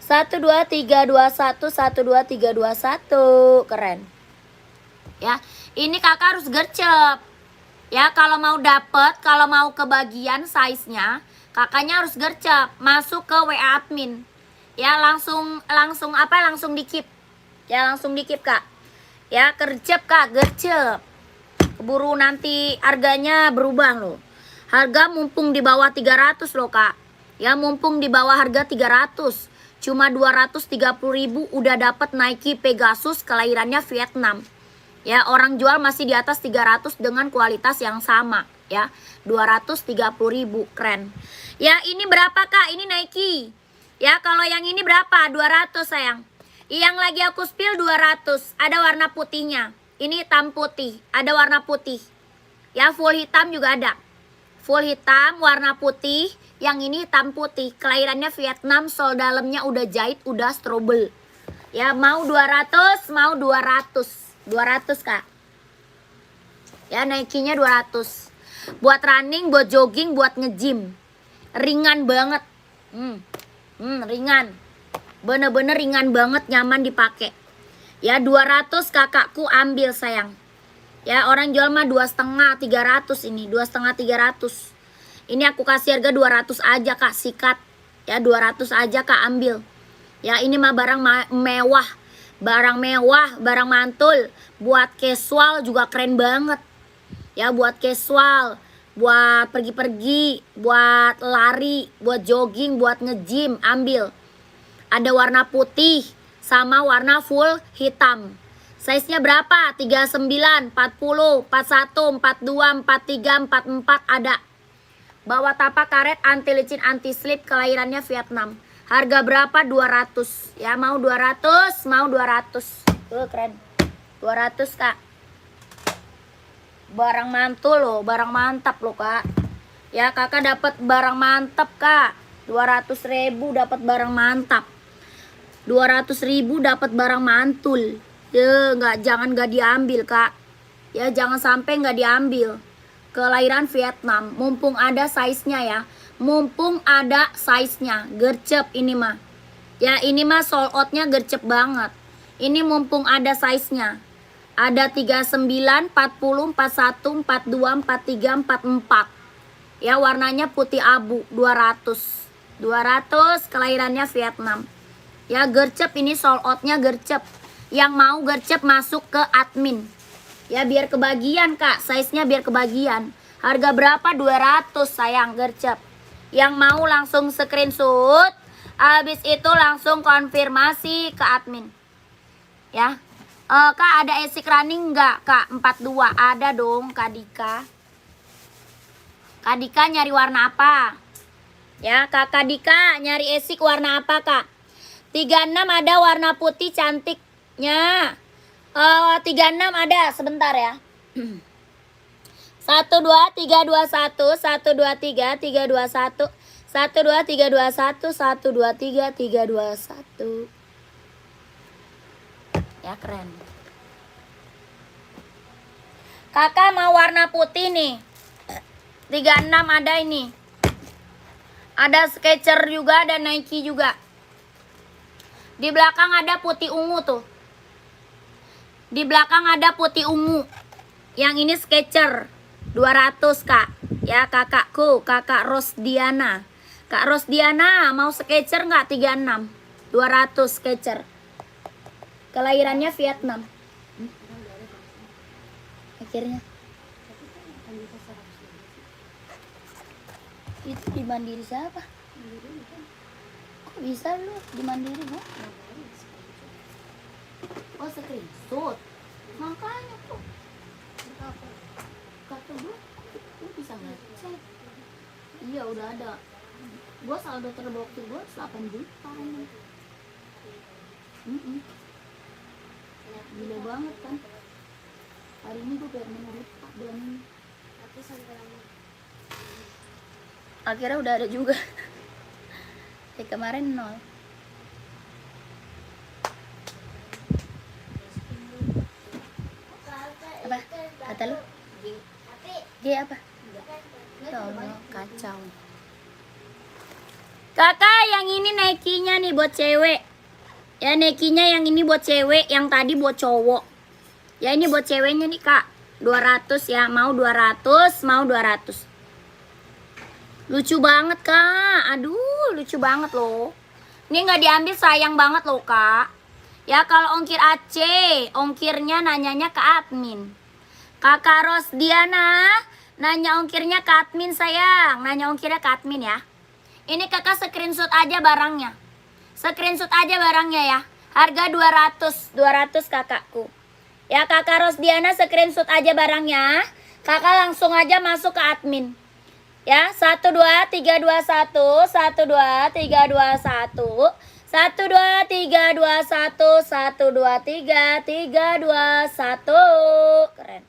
1 2 3 2 1 1 2 3 2 1. Keren. Ya, ini kakak harus gercep. Ya, kalau mau dapet, kalau mau kebagian size-nya, kakaknya harus gercep, masuk ke WA admin. Ya, langsung di keep. Ya, langsung di keep, Kak. Ya, gercep, Kak, gercep. Keburu nanti harganya berubah loh. Harga mumpung di bawah 300 loh, Kak. Ya, mumpung di bawah harga 300. Cuma 230.000 udah dapet Nike Pegasus kelahirannya Vietnam. Ya, orang jual masih di atas 300 dengan kualitas yang sama ya. 230.000, keren. Ya, ini berapa, Kak? Ini Nike. Ya, kalau yang ini berapa? 200, sayang. Yang lagi aku spill 200. Ada warna putihnya. Ini hitam putih, ada warna putih. Ya, full hitam juga ada. full hitam, warna putih. Yang ini hitam putih, kelahirannya Vietnam, sol dalamnya udah jahit, udah strobel. Ya, mau 200, mau 200. 200 Kak. Ya, Nike-nya 200. Buat running, buat jogging, buat nge-gym. Ringan banget. Ringan. Bener-bener ringan banget, nyaman dipakai. Ya, 200 kakakku ambil sayang. Ya, orang jual mah 2,5 300 ini, 2,5 300. Ini aku kasih harga 200 aja Kak, sikat. Ya, 200 aja Kak, ambil. Ya, ini mah barang mewah. Barang mewah, barang mantul. Buat casual juga keren banget. Ya, buat casual, buat pergi-pergi, buat lari, buat jogging, buat nge-gym, ambil. Ada warna putih sama warna full hitam. Size-nya berapa? 39, 40, 41, 42, 43, 44 ada. Bawa tapak karet, anti licin, anti slip, kelahirannya Vietnam. Harga berapa? 200. Ya, mau 200, mau 200. Tuh, keren. 200 Kak. Barang mantul loh, barang mantap loh Kak. Ya, kakak dapat barang mantap Kak. 200.000 dapat barang mantap. 200.000 dapat barang mantul. Ya, jangan diambil Kak. Ya, jangan sampai nggak diambil. Kelahiran Vietnam, mumpung ada size-nya ya. Mumpung ada size-nya, gercep ini mah. Ya, ini mah sold out-nya gercep banget. Ini mumpung ada size-nya. Ada 39, 40, 41, 42, 43, 44. Ya, warnanya putih abu, 200. 200, kelahirannya Vietnam. Ya, gercep ini sold out-nya gercep. Yang mau gercep masuk ke admin. Ya, biar kebagian Kak, size-nya biar kebagian. Harga berapa? 200 sayang, gercep. Yang mau langsung screenshot, habis itu langsung konfirmasi ke admin. Ya. Kak, ada esik running enggak Kak? 42 ada dong Kak Dika. Kak Dika nyari warna apa? Ya, Kakak Dika nyari esik warna apa Kak? 36 ada warna putih cantiknya. 36 ada, sebentar ya. 1 2 3 2 1 1 2 3 3 2 1 1 2 3 2 1 1 2 3 3 2 1. Ya, keren. Kakak mau warna putih nih. 36 ada ini. Ada Skechers juga, ada Nike juga. Di belakang ada putih ungu tuh. Di belakang ada putih ungu. Yang ini Skechers 200 Kak. Ya, kakakku, Kakak Rosdiana. Kak Rosdiana mau Skechers nggak? 36 200 Skechers. Kelahirannya Vietnam. Akhirnya itu di Mandiri siapa? Kok bisa lu di Mandiri Bu? Oh, screenshot. Makanya tuh kata gue, lu bisa ngecek. Iya, udah ada. Gue saldo terbukti gue 8 juta ini. Gila banget kan. Hari ini gue bayar 5 juta bulan ini. Tapi sampai lama. Akhirnya udah ada juga. Kemarin 0. Apa? Kata lu? G apa? Ya Allah, kacau. Kakak, yang ini Nike-nya nih buat cewek. Ya, Nike-nya yang ini buat cewek, yang tadi buat cowok. Ya, ini buat ceweknya nih Kak. 200 ya, mau 200, mau 200. Lucu banget Kak. Aduh, lucu banget loh. Ini nggak diambil, sayang banget loh Kak. Ya, kalau ongkir AC, ongkirnya nanyanya ke admin. Kakak Rosdiana nanya ongkirnya ke admin sayang. Nanya ongkirnya ke admin ya. Ini kakak screenshot aja barangnya. Screenshot aja barangnya ya. Harga 200, 200 kakakku. Ya, Kakak Rosdiana screenshot aja barangnya. Kakak langsung aja masuk ke admin. Ya, 1 2 3 2 1 1 2 3 2 1 1 2 3 2 1 1 2 3 3 2 1. Keren.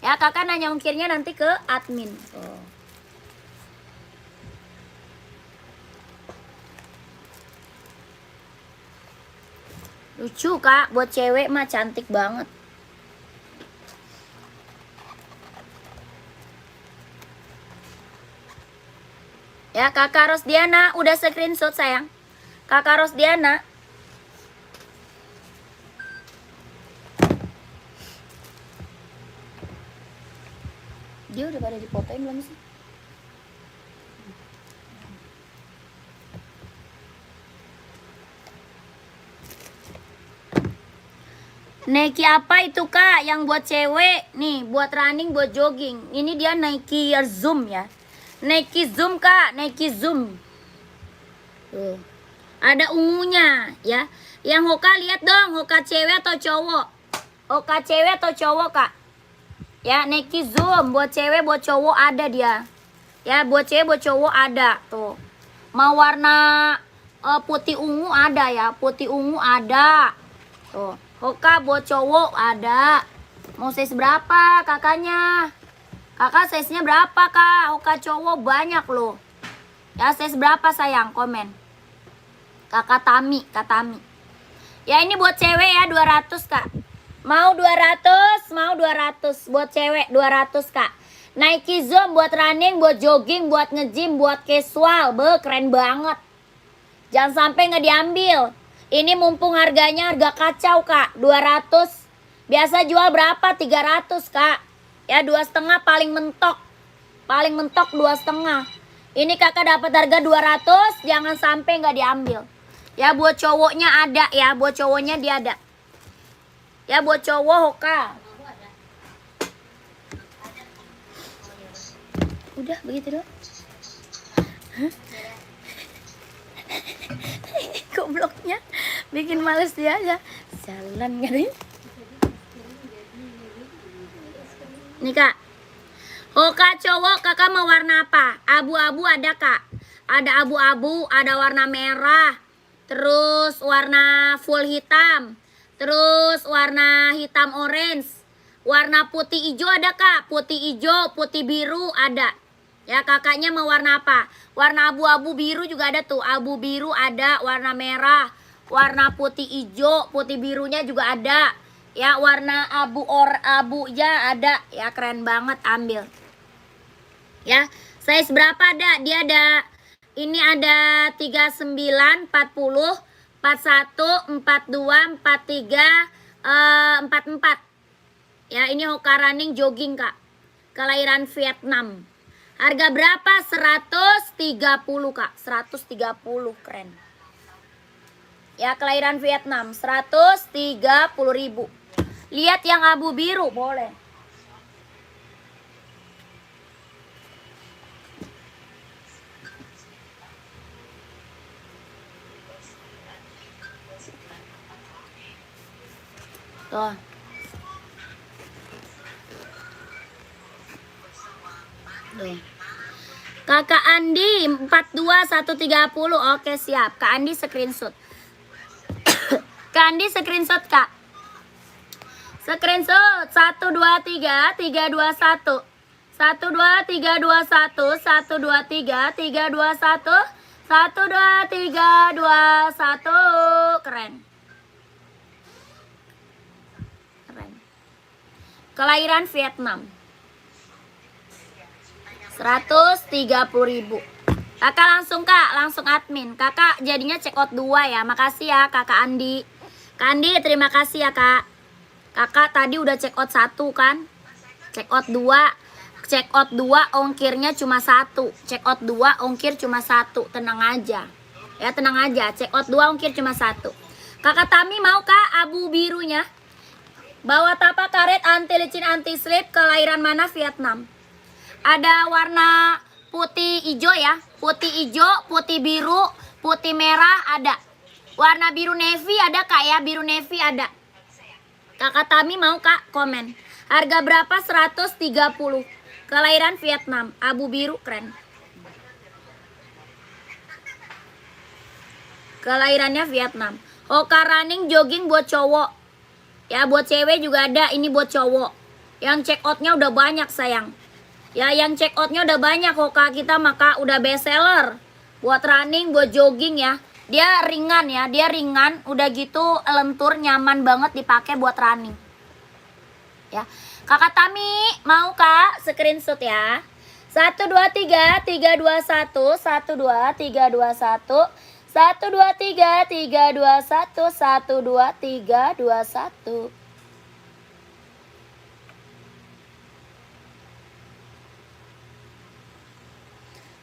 Ya kakak nanya ongkirnya nanti ke admin. Tuh. Lucu kak, buat cewek mah cantik banget. Ya kakak Rosdiana udah screenshot sayang. Kakak Rosdiana. Dia udah pada dipotoin belum sih? Nike apa itu kak? Yang buat cewek nih, buat running, buat jogging. Ini dia Nike Zoom ya. Nike Zoom kak, Nike Zoom. Tuh. Ada ungunya ya. Yang Hoka lihat dong, Hoka cewek atau cowok? Hoka cewek atau cowok kak? Ya Nike Zoom buat cewek, buat cowok ada dia. Ya buat cewek, buat cowok ada tuh. Mau warna putih ungu ada ya, putih ungu ada. Tuh. Hoka buat cowok ada. Mau size berapa kakaknya? Kakak size-nya berapa kak? Hoka cowok banyak loh. Ya size berapa sayang? Komen. Kakak Tami, Kak Tami. Ya ini buat cewek ya 200 kak. Mau 200, mau 200. Buat cewek 200 kak. Nike Zoom buat running, buat jogging, buat nge-gym, buat casual. Keren banget. Jangan sampai nggak diambil. Ini mumpung harganya harga kacau kak. 200. Biasa jual berapa? 300 kak. Ya 2,5 paling mentok. Paling mentok 2,5. Ini kakak dapat harga 200. Jangan sampai nggak diambil. Ya buat cowoknya ada ya. Buat cowoknya dia ada. Ya buat cowok Hoka. Udah begitu doang. Gobloknya bikin males dia aja. Jalan katanya. Nih kak. Hoka cowok kakak mau warna apa? Abu-abu ada kak. Ada abu-abu, ada warna merah. Terus warna full hitam. Terus warna hitam orange. Warna putih hijau ada kak. Putih hijau, putih biru ada. Ya kakaknya mau warna apa? Warna abu-abu biru juga ada tuh. Abu biru ada, warna merah. Warna putih hijau, putih birunya juga ada. Ya warna abu ya ada. Ya keren banget, ambil. Ya size berapa ada? Dia ada. Ini ada 39, 40, 41, 42, 43, 44. Ya ini Hoka running jogging kak. Kelahiran Vietnam. Harga berapa? 130 kak. 130 keren. Ya kelahiran Vietnam. 130.000. Lihat yang abu biru boleh. Tuh. Tuh. Kakak Andi 42130. Oke siap. Kak Andi screenshot. Kak Andi screenshot kak. Screenshot 1 2 3 3 2 1. 1 2 3 2 1 1 2 3 3 2 1 1 2 3 2 1. Keren. Kelahiran Vietnam. 130.000. Kakak langsung kak, langsung admin. Kakak jadinya check out 2 ya. Makasih ya kakak Andi. Kak Andi terima kasih ya kak. Kakak tadi udah check out 1 kan. Check out 2. Check out 2 ongkirnya cuma 1. Check out 2 ongkir cuma 1. Tenang aja. Ya tenang aja. Check out 2 ongkir cuma 1. Kakak Tami mau kak abu birunya? Bawa tapak karet anti licin anti slip. Kelahiran mana? Vietnam. Ada warna putih hijau ya. Putih hijau, putih biru, putih merah ada. Warna biru navy ada kak ya. Biru navy ada. Kakak Tami mau kak? Komen. Harga berapa? 130. Kelahiran Vietnam. Abu biru keren. Kelahirannya Vietnam. Hoka running jogging buat cowok. Ya buat cewek juga ada, ini buat cowok. Yang check outnya udah banyak sayang. Ya, yang check outnya udah banyak Hoka kita, maka udah best seller. Buat running, buat jogging ya. Dia ringan ya, dia ringan. Udah gitu lentur, nyaman banget dipakai buat running. Ya, Kakak Tami mau Kak screenshot ya. 1 2 3 3 2 1 1 2 3 2 1 1 2 3 3 2 1 1 2 3 2 1.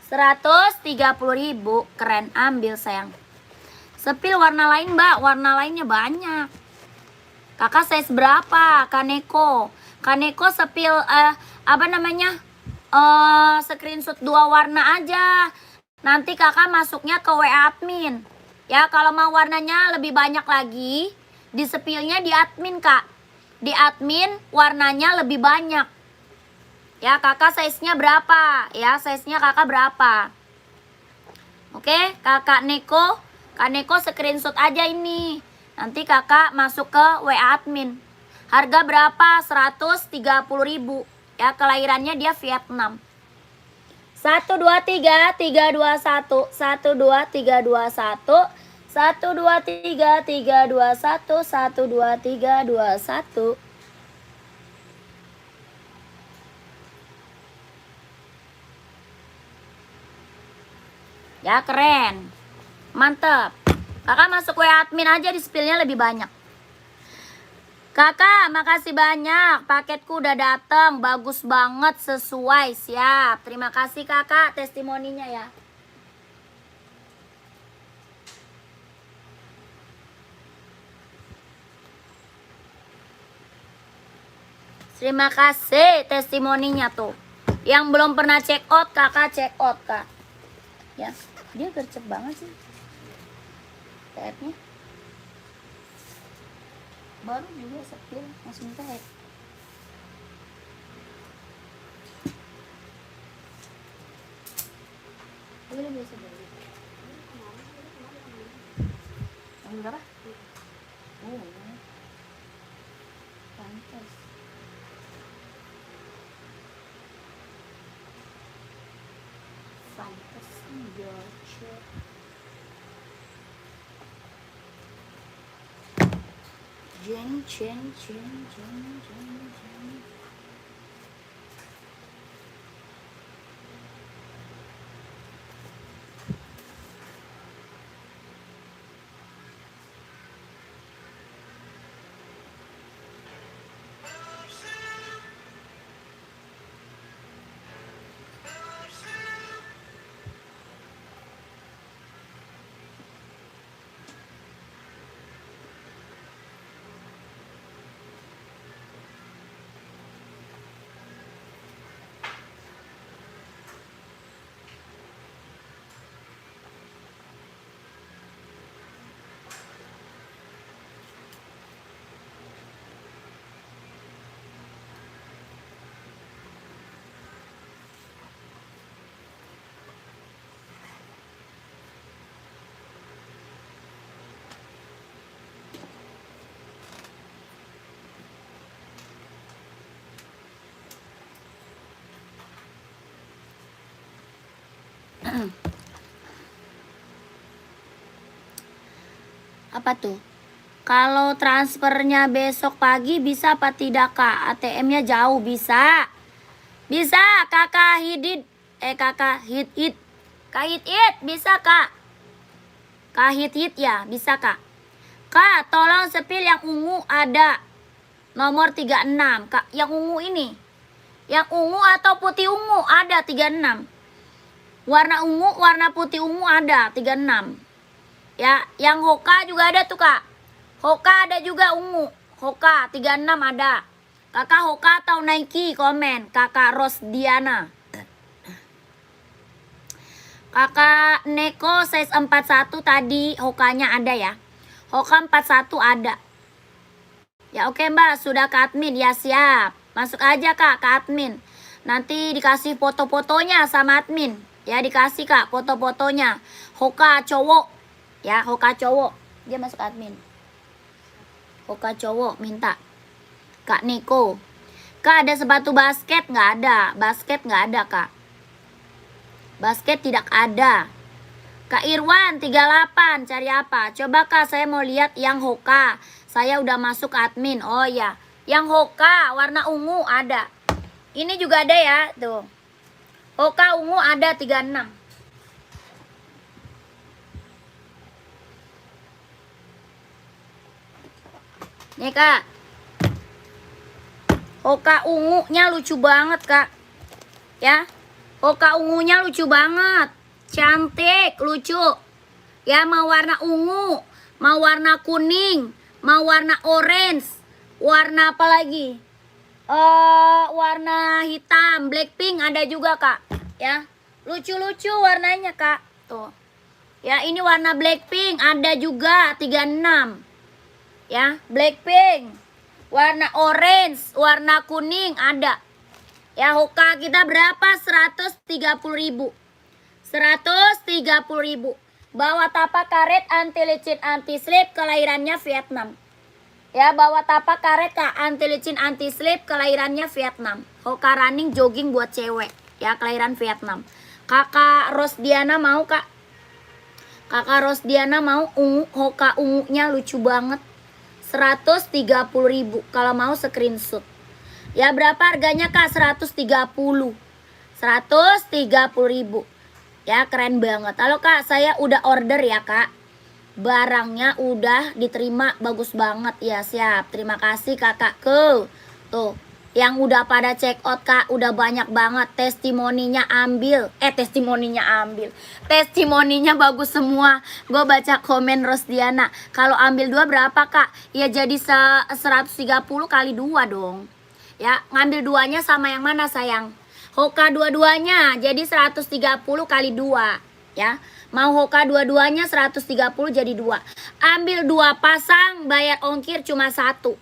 130.000, keren, ambil sayang. Sepil warna lain mbak, warna lainnya banyak. Kakak size berapa? Kaneko sepil apa namanya? Screenshot 2 warna aja. Nanti kakak masuknya ke WA admin. Ya, kalau mau warnanya lebih banyak lagi, di sepilnya di admin kak. Di admin warnanya lebih banyak. Ya, kakak size-nya berapa? Ya, size-nya kakak berapa? Oke, kakak Neko. Kak Neko screenshot aja ini. Nanti kakak masuk ke WA admin. Harga berapa? 130.000. Ya, kelahirannya dia Vietnam. 1 2 3 3 2 1 1 2 3 2 1 1 2 3 3 2 1 1 2 3 2 1. Ya, keren. Mantep. Kakak masuk WA admin aja, di spillnya lebih banyak. Kakak, makasih banyak. Paketku udah datang. Bagus banget, sesuai. Siap. Terima kasih kakak testimoninya ya. Terima kasih testimoninya tuh. Yang belum pernah check out, kakak check out kak. Ya, dia gercep banget sih TF-nya. Baru juga sepil langsung TF. Dia biasa beli. Yang berapa? Oh, pantas. Pantas gocek. Jeng jeng jeng jeng jeng jeng. Apa tuh? Kalau transfernya besok pagi bisa apa tidak kak? ATM-nya jauh, bisa. Bisa kakak Hidid. Kakak Hidid. Kak Hidid bisa kak. Kak Hidid ya, bisa kak. Kak, tolong sepil yang ungu ada. Nomor 36. Kak, yang ungu ini. Yang ungu atau putih ungu ada 36. Warna ungu, warna putih ungu ada 36. Ya, yang Hoka juga ada tuh kak. Hoka ada juga ungu. Hoka 36 ada. Kakak Hoka atau Nike komen. Kakak Rosdiana. Kakak Neko size 41 tadi Hokanya ada ya. Hoka 41 ada. Ya oke mbak, sudah ke admin. Ya siap. Masuk aja kak ke admin. Nanti dikasih foto-fotonya sama admin. Ya dikasih kak foto-fotonya. Hoka cowok. Ya, Hoka cowok. Dia masuk admin. Hoka cowok minta. Kak Niko. Kak, ada sepatu basket? Nggak ada. Basket nggak ada, Kak. Basket tidak ada. Kak Irwan 38, cari apa? Coba Kak, saya mau lihat yang Hoka. Saya udah masuk admin. Oh ya, yang Hoka warna ungu ada. Ini juga ada ya, tuh. Hoka ungu ada 36. Nih Kak, Hoka ungunya lucu banget Kak. Ya, Hoka ungunya lucu banget. Cantik, lucu. Ya, mau warna ungu, mau warna kuning, mau warna orange, warna apa lagi? Warna hitam, Blackpink ada juga Kak. Ya, lucu-lucu warnanya Kak. Tuh. Ya, ini warna Blackpink ada juga 36. Ya, Blackpink, warna orange, warna kuning ada. Ya, Hoka kita berapa? 130.000. 130.000. Bawa tapak karet anti licin anti slip, kelahirannya Vietnam. Ya, bawa tapak karet Kak, anti licin anti slip, kelahirannya Vietnam. Hoka running jogging buat cewek. Ya, kelahiran Vietnam. Kakak Rosdiana mau Kak? Kakak Rosdiana mau ungu, Hoka ungunya lucu banget. 130.000 kalau mau screenshot. Ya, berapa harganya Kak? 130. 130.000. Ya, keren banget. Halo Kak, saya udah order ya Kak. Barangnya udah diterima, bagus banget. Ya, siap. Terima kasih kakakku. Tuh, yang udah pada check out Kak, udah banyak banget. Testimoninya ambil. Testimoninya bagus semua. Gue baca komen Rosdiana. Kalau ambil 2 berapa Kak? Ya jadi 130 kali 2 dong. Ya, ngambil 2-nya sama yang mana sayang? Hoka dua-duanya jadi 130 kali 2. Ya, mau Hoka dua-duanya 130 jadi 2. Ambil 2 pasang, bayar ongkir cuma 1.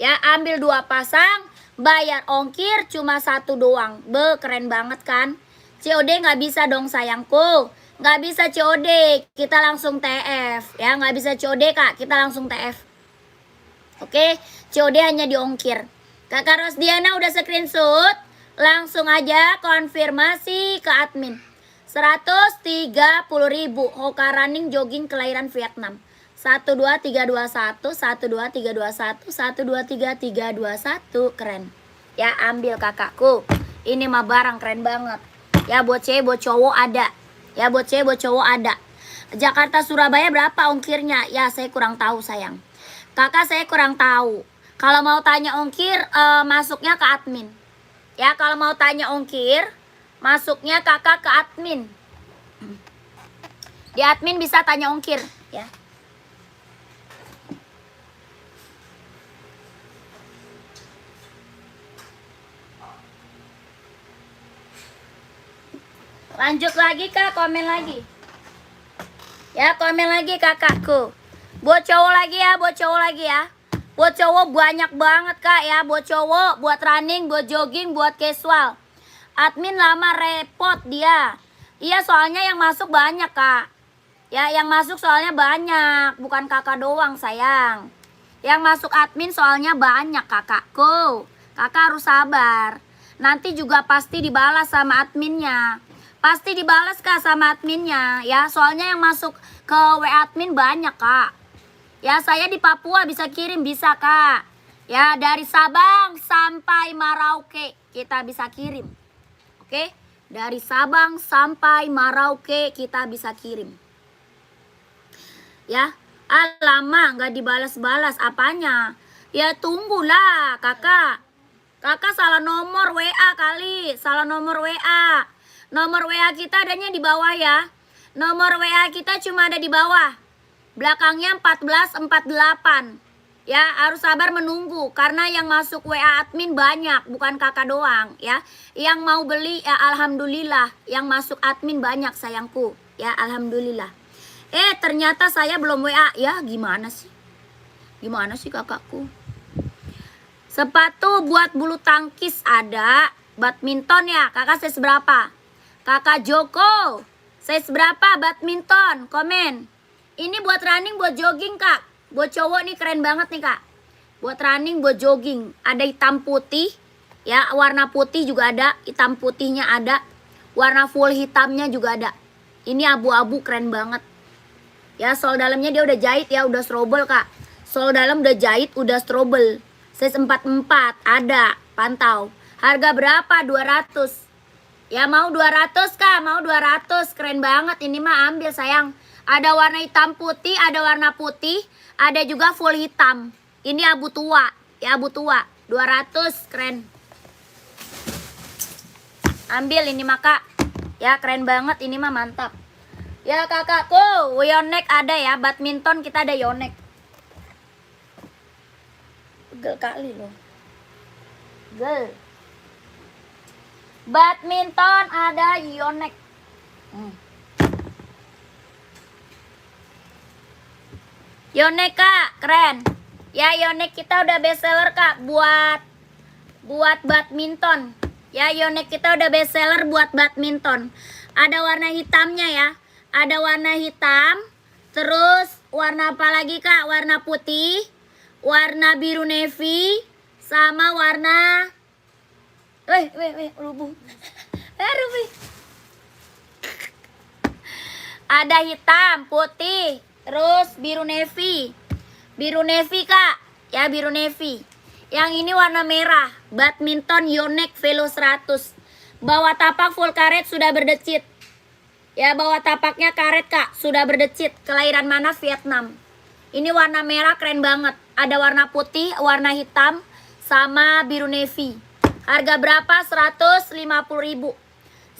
Ya, ambil 2 pasang, bayar ongkir cuma 1 doang. Keren banget kan? COD nggak bisa dong sayangku. Nggak bisa COD, kita langsung TF. Ya, nggak bisa COD Kak, kita langsung TF. Oke, COD hanya diongkir. Kakak Rosdiana udah screenshot, langsung aja konfirmasi ke admin. 130.000 Hoka running jogging kelahiran Vietnam. 12321, 12321, 12321, keren. Ya, ambil kakakku. Ini mah barang keren banget. Ya, buat cewek, buat cowok ada. Ya, buat cewek, buat cowok ada. Jakarta Surabaya berapa ongkirnya? Ya, saya kurang tahu sayang. Kakak saya kurang tahu. Kalau mau tanya ongkir, masuknya ke admin. Ya, kalau mau tanya ongkir, masuknya kakak ke admin. Di admin bisa tanya ongkir, ya. Lanjut lagi Kak, komen lagi. Ya, komen lagi kakakku. Buat cowok lagi ya, buat cowok lagi ya. Buat cowok banyak banget Kak ya. Buat cowok, buat running, buat jogging, buat casual. Admin lama repot dia. Iya, soalnya yang masuk banyak Kak. Ya, yang masuk soalnya banyak. Bukan kakak doang sayang. Yang masuk admin soalnya banyak kakakku. Kakak harus sabar. Nanti juga pasti dibalas sama adminnya. Pasti dibalas Kak sama adminnya ya. Soalnya yang masuk ke WA admin banyak Kak. Ya, saya di Papua bisa kirim, bisa Kak. Ya, dari Sabang sampai Merauke kita bisa kirim. Oke? Dari Sabang sampai Merauke kita bisa kirim. Ya, lama nggak dibalas-balas apanya? Ya, tunggulah kakak. Kakak salah nomor WA kali, salah nomor WA. Nomor WA kita adanya di bawah ya. Nomor WA kita cuma ada di bawah. Belakangnya 1448. Ya, harus sabar menunggu karena yang masuk WA admin banyak, bukan kakak doang ya. Yang mau beli ya alhamdulillah, yang masuk admin banyak sayangku. Ya, alhamdulillah. Ternyata saya belum WA. Ya, gimana sih? Gimana sih kakakku? Sepatu buat bulu tangkis ada. Badminton ya, kakak size berapa? Kakak Joko, size berapa badminton? Komen. Ini buat running, buat jogging Kak. Buat cowok nih keren banget nih Kak. Buat running, buat jogging. Ada hitam putih, Ya, warna putih juga ada, hitam putihnya ada, warna full hitamnya juga ada. Ini abu-abu keren banget. Ya, sol dalamnya dia udah jahit ya, udah strobel kak. Sol dalam udah jahit, udah strobel. Size 44 ada, pantau. Harga berapa? 200. Ya mau 200 kak, mau 200. Keren banget, ini mah ambil sayang. Ada warna hitam putih, ada warna putih, ada juga full hitam. Ini abu tua, ya abu tua. 200, keren. Ambil ini mah kak. Ya keren banget, ini mah mantap. Ya kakakku, Yonex ada ya, badminton kita ada Yonex. Gel kali loh. Gel. Badminton ada Yonex. Yonex kak, keren. Ya Yonex kita udah best seller kak buat badminton. Ya Yonex kita udah best seller buat badminton. Ada warna hitamnya ya. Ada warna hitam. Terus warna apa lagi kak? Warna putih, warna biru navy, sama warna rubuh. Rubuh. Ada hitam, putih, terus biru navy. Biru navy kak, ya biru navy. Yang ini warna merah, badminton Yonex Velo 100. Bawah tapak full karet sudah berdecit. Ya bawah tapaknya karet kak, sudah berdecit. Kelahiran mana? Vietnam. Ini warna merah keren banget. Ada warna putih, warna hitam, sama biru navy. Harga berapa? 150.000.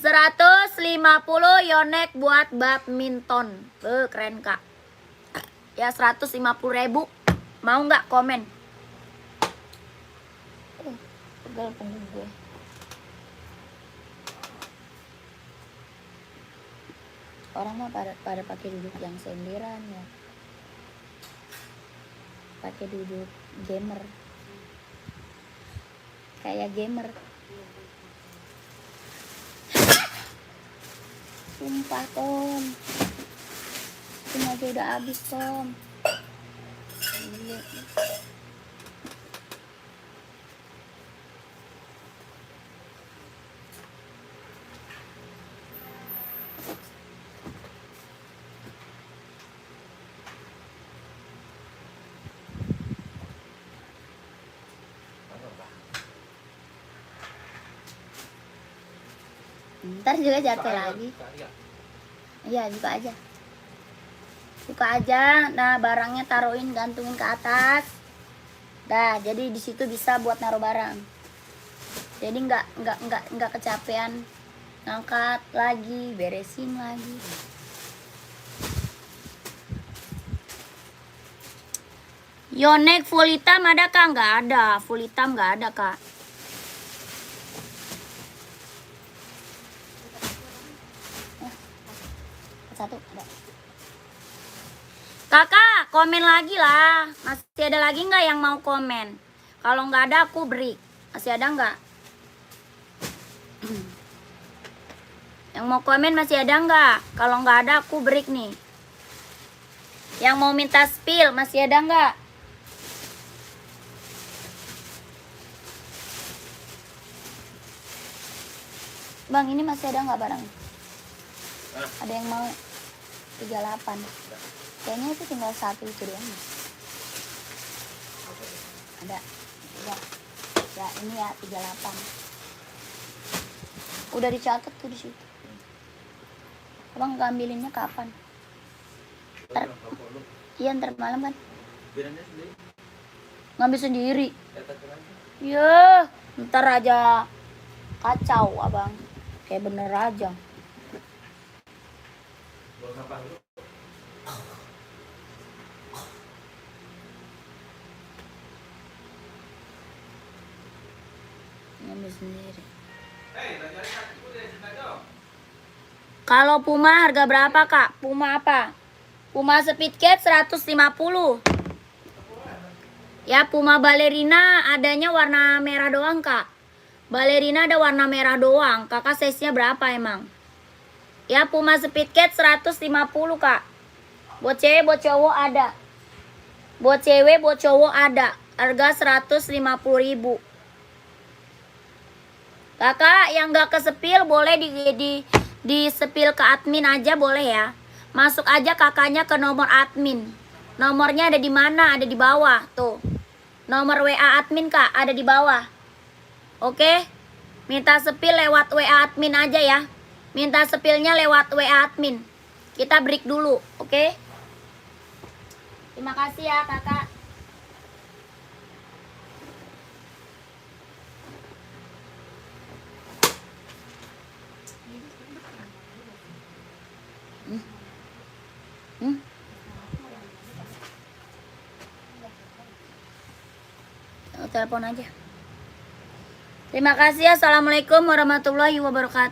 150 Yonex buat badminton. Keren kak. Ya 150.000. Mau nggak komen? Pegal punggung gue. Orang mah pada pakai duduk yang senderan ya. Pakai duduk gamer. Kayak gamer. Sumpah Tom. Ini aja udah habis Tom. Gila. Ntar juga jatuh lagi. Iya, buka aja. Buka aja. Nah, barangnya taruhin, gantungin ke atas. Dah, jadi di situ bisa buat naruh barang. Jadi nggak kecapean ngangkat lagi, beresin lagi. Yonex full hitam ada kak? Nggak ada. Full hitam nggak ada kak. Satu ada. Kakak komen lagi lah. Masih ada lagi nggak yang mau komen? Kalau nggak ada aku break. Masih ada nggak? Yang mau komen masih ada nggak? Kalau nggak ada aku break nih. Yang mau minta spill masih ada nggak? Bang, ini masih ada nggak barang? Ada yang mau? 38. Kayaknya itu tinggal satu itu doang. Ada. Ya, ini ya 38. Udah dicatat tuh di situ. Abang ngambilinnya kapan? Iya, ntar malam kan? Ngambil sendiri. Ya, ntar aja kacau abang. Kayak bener aja. Ngambil sendiri. Kalau Puma harga berapa kak? Puma apa? Puma Speedcat 150. Ya Puma Ballerina adanya warna merah doang kak. Ballerina ada warna merah doang. Kakak size-nya berapa emang? Ya Puma Speedcat 150 kak. Buat cewek buat cowok ada. Buat cewek buat cowok ada. Harga 150.000. Kakak yang gak kesepil boleh di sepil ke admin aja boleh ya. Masuk aja kakaknya ke nomor admin. Nomornya ada di mana? Ada di bawah tuh. Nomor WA admin kak ada di bawah. Oke? Minta sepil lewat WA admin aja ya. Minta sepilnya lewat WA admin. Kita break dulu, oke? Terima kasih ya kakak. Telepon aja. Terima kasih. Assalamualaikum warahmatullahi wabarakatuh.